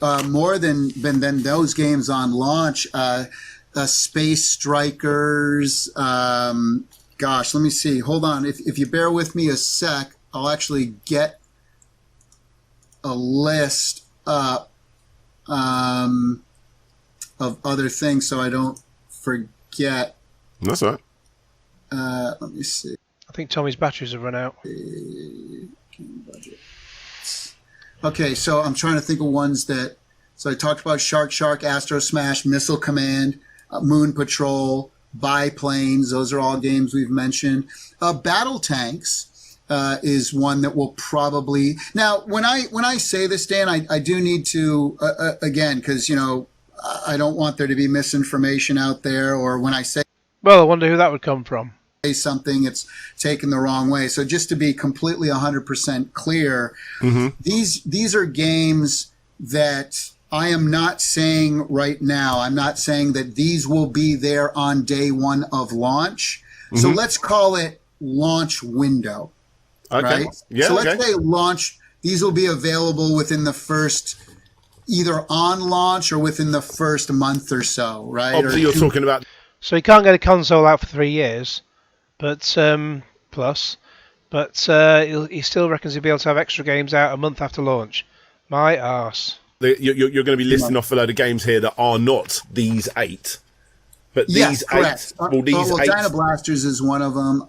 S2: than those games on launch. Space Strikers. Gosh, let me see. Hold on. If you bear with me a sec, I'll actually get a list up of other things so I don't forget.
S3: That's all right.
S2: Let me see.
S1: I think Tommy's batteries have run out.
S2: Okay, so I'm trying to think of ones that... So I talked about Shark, Astro Smash, Missile Command, Moon Patrol, Biplanes. Those are all games we've mentioned. Battle Tanks is one that will probably... Now, when I say this, Dan, I do need to, again, because, I don't want there to be misinformation out there, or when I say...
S1: Well, I wonder who that would come from.
S2: Something, it's taken the wrong way. So just to be completely 100% clear, these are games that I am not saying right now. I'm not saying that these will be there on day one of launch. So let's call it launch window.
S3: Okay.
S2: Right?
S3: Yeah,
S2: so let's say launch. These will be available within the first, either on launch or within the first month or so, right?
S3: Obviously, you're talking about...
S1: So you can't get a console out for 3 years, but he still reckons he'll be able to have extra games out a month after launch. My arse.
S3: You're going to be listing off a load of games here that are not these 8. But these 8... Will these 8...
S2: Dyna Blasters is one of them.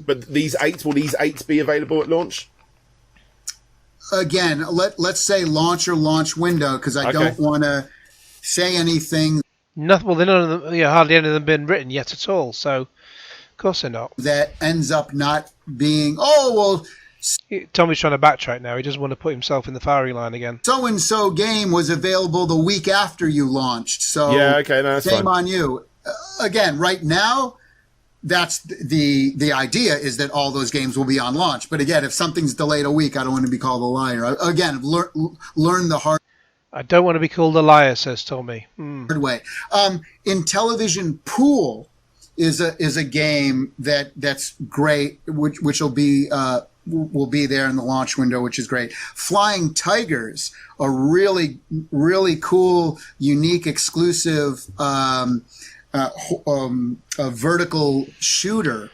S3: But these 8, will these 8 be available at launch?
S2: Again, let's say launch or launch window, because I don't want to say anything...
S1: Nothing. Well, none of them, hardly any of them been written yet at all. So, of course they're not.
S2: That ends up not being.
S1: Tommy's trying to backtrack now. He doesn't want to put himself in the firing line again.
S2: So and so game was available the week after you launched. So
S3: yeah, okay, no, that's
S2: shame
S3: fine.
S2: on you. Again, right now, that's the idea is that all those games will be on launch. But again, if something's delayed a week, I don't want to be called a liar. Again, learn the hard.
S1: I don't want to be called a liar, says Tommy.
S2: Way. Intellivision Pool is a game that's great, which will be there in the launch window, which is great. Flying Tigers, a really really cool, unique, exclusive a vertical shooter.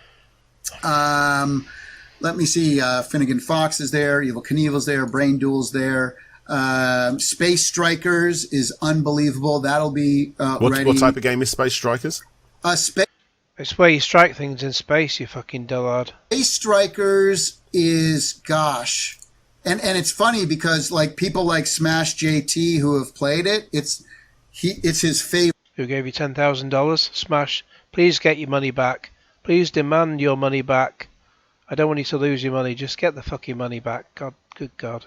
S2: Let me see. Finnegan Fox is there. Evil Knievel's there. Brain Duel's there. Space Strikers is unbelievable. That'll be ready.
S3: What type of game is Space Strikers?
S1: It's where you strike things in space, you fucking dullard.
S2: Space Strikers is, gosh, and it's funny because like people like Smash JT who have played it, it's his favorite.
S1: Who gave you $10,000? Smash, please get your money back. Please demand your money back. I don't want you to lose your money. Just get the fucking money back. God, good God.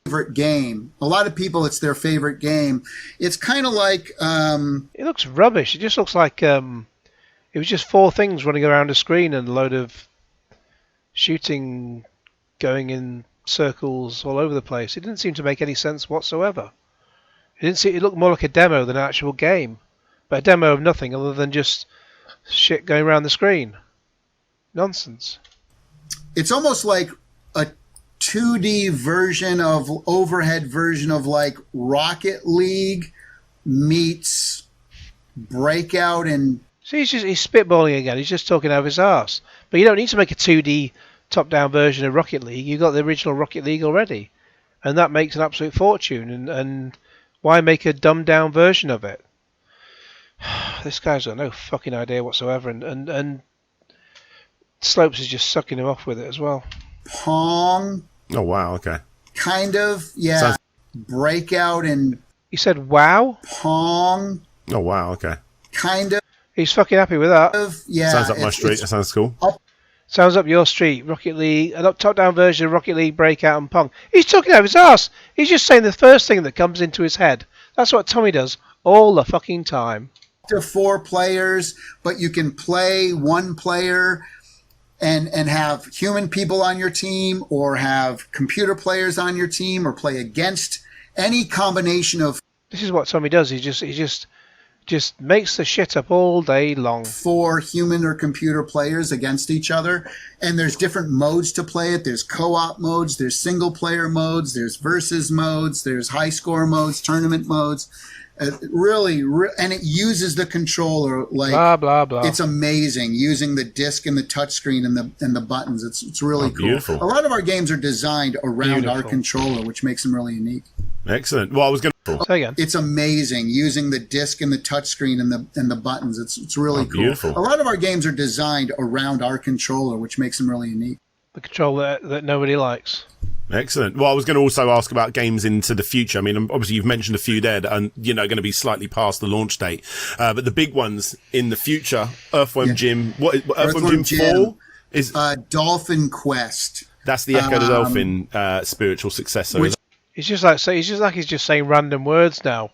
S2: Favorite game. A lot of people, it's their favorite game. It's kind of like
S1: it looks rubbish. It just looks like it was just 4 things running around a screen and a load of shooting going in circles all over the place. It didn't seem to make any sense whatsoever. It looked more like a demo than an actual game, but a demo of nothing other than just shit going around the screen. Nonsense.
S2: It's almost like a 2D version of overhead version of like Rocket League meets Breakout and
S1: So he's spitballing again. He's just talking out of his arse. But you don't need to make a 2D top-down version of Rocket League. You've got the original Rocket League already, and that makes an absolute fortune. And why make a dumbed-down version of it? This guy's got no fucking idea whatsoever, and Slopes is just sucking him off with it as well.
S2: Pong.
S3: Oh wow, okay.
S2: Kind of, yeah.
S3: Sounds-
S2: Breakout and
S1: He said, "Wow."
S2: Pong.
S3: Oh wow, okay.
S2: Kind of,
S1: He's fucking happy with that.
S2: yeah.
S3: Sounds up my street. That sounds cool.
S1: Sounds up your street. Rocket League, a top-down version of Rocket League, Breakout, and Pong. He's talking out of his arse. He's just saying the first thing that comes into his head. That's what Tommy does all the fucking time.
S2: To 4 players, but you can play 1 player and have human people on your team, or have computer players on your team, or play against any combination of
S1: This is what Tommy does. He just makes the shit up all day long.
S2: 4 human or computer players against each other. And there's different modes to play it. There's co-op modes, there's single player modes, there's versus modes, there's high score modes, tournament modes. And it uses the controller like
S1: Blah blah blah.
S2: it's amazing, using the disc and the touchscreen and the buttons. It's really cool.
S3: Beautiful.
S2: A lot of our games are designed around our
S1: Beautiful.
S2: controller, which makes them really unique.
S3: Excellent. Well, I was going to.
S1: Say again.
S2: It's amazing, using the disc and the touchscreen and the buttons. It's really cool.
S3: Beautiful.
S2: A lot of our games are designed around our controller, which makes them really unique.
S1: The controller that nobody likes.
S3: Excellent. Well, I was going to also ask about games into the future. I mean, obviously you've mentioned a few there that are, going to be slightly past the launch date. But the big ones in the future, Earthworm Jim, Earthworm Jim 4 is
S2: Dolphin Quest.
S3: That's the Echo the Dolphin spiritual successor.
S1: He's just like he's just saying random words now.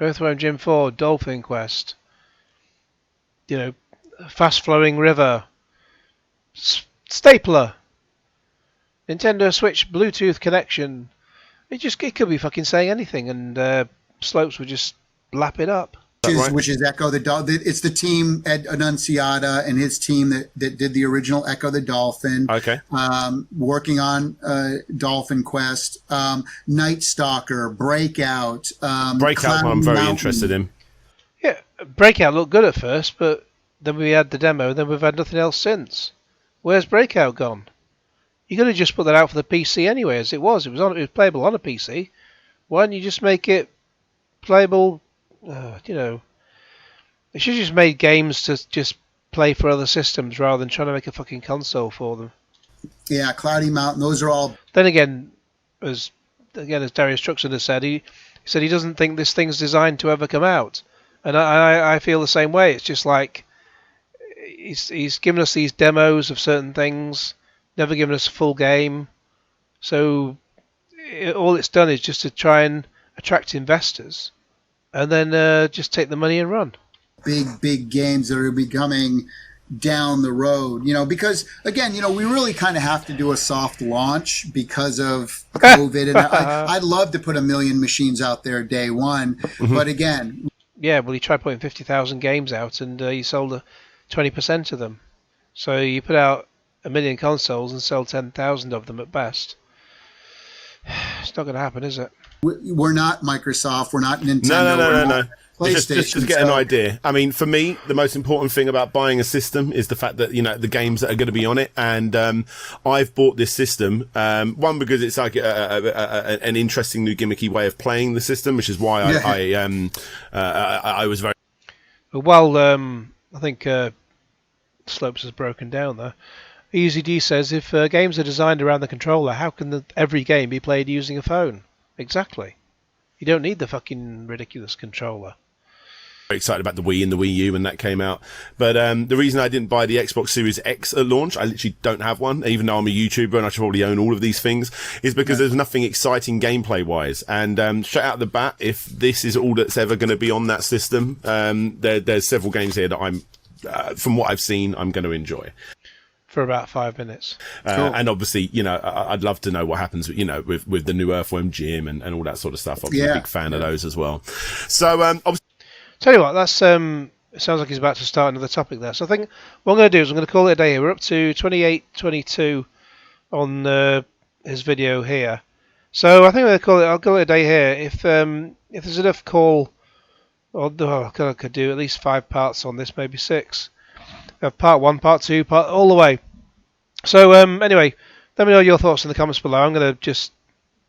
S1: Earthworm Jim 4, Dolphin Quest. Fast flowing river. Stapler. Nintendo Switch Bluetooth connection. It could be fucking saying anything, and Slopes would just lap it up.
S2: Which is Echo the Dolphin. It's the team, Ed Annunciata and his team that did the original Echo the Dolphin.
S3: Okay.
S2: Working on Dolphin Quest, Night Stalker, Breakout.
S3: Breakout, I'm very
S2: Mountain.
S3: interested in.
S1: Yeah, Breakout looked good at first, but then we had the demo, then we've had nothing else since. Where's Breakout gone? You could have just put that out for the PC anyway, as it was. It was playable on a PC. Why don't you just make it playable? They should have just made games to just play for other systems rather than trying to make a fucking console for them.
S2: Yeah, Cloudy Mountain. Those are all.
S1: Then again, as Darius Truxton has said, he said he doesn't think this thing's designed to ever come out, and I feel the same way. It's just like he's given us these demos of certain things, never given us a full game, so all it's done is just to try and attract investors, and then just take the money and run.
S2: Big games that are becoming down the road, because again, we really kind of have to do a soft launch because of COVID. And I'd love to put 1 million machines out there day one, but again,
S1: yeah, well, he tried putting 50,000 games out, and he sold 20% of them. So you put out 1 million consoles and sell 10,000 of them at best. It's not going to happen, is it?
S2: We're not Microsoft. We're not Nintendo.
S3: No.
S2: PlayStation.
S3: Just to get an idea. I mean, for me, the most important thing about buying a system is the fact that, the games that are going to be on it. And I've bought this system, one, because it's like an interesting new gimmicky way of playing the system, which is why I was very...
S1: Well, I think Slopes has broken down there. Easy D says, if games are designed around the controller, how can every game be played using a phone? Exactly. You don't need the fucking ridiculous controller.
S3: Very excited about the Wii and the Wii U when that came out. But the reason I didn't buy the Xbox Series X at launch, I literally don't have one, even though I'm a YouTuber and I should probably own all of these things, is because there's nothing exciting gameplay-wise. And straight out the bat, if this is all that's ever going to be on that system, there's several games here that I'm, from what I've seen, I'm going to enjoy.
S1: For about 5 minutes.
S2: Cool.
S3: And obviously, I'd love to know what happens, with the new Earthworm Jim and all that sort of stuff. I'm a big fan of those as well. So, obviously...
S1: Tell you what, that's it sounds like he's about to start another topic there. So I think what I'm going to do is I'm going to call it a day here. We're up to 28:22 on his video here. So I think I'll call it a day here. If there's enough call, I could do at least 5 parts on this, maybe 6. Part 1, part 2, all the way. So anyway, let me know your thoughts in the comments below. I'm gonna just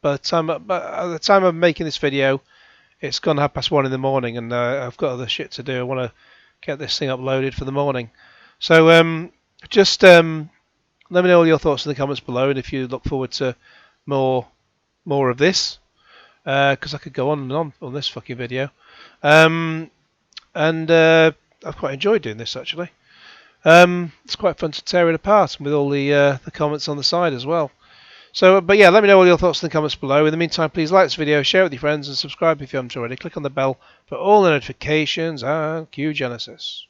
S1: at the time I'm making this video, it's gone 1:30 in the morning, and I've got other shit to do. I want to get this thing uploaded for the morning. So just let me know all your thoughts in the comments below, and if you look forward to more of this, because I could go on and on this fucking video. And I've quite enjoyed doing this actually. It's quite fun to tear it apart with all the comments on the side as well. So, but yeah, let me know all your thoughts in the comments below. In the meantime, please like this video, share it with your friends, and subscribe if you haven't already. Click on the bell for all the notifications, and cue Genesis.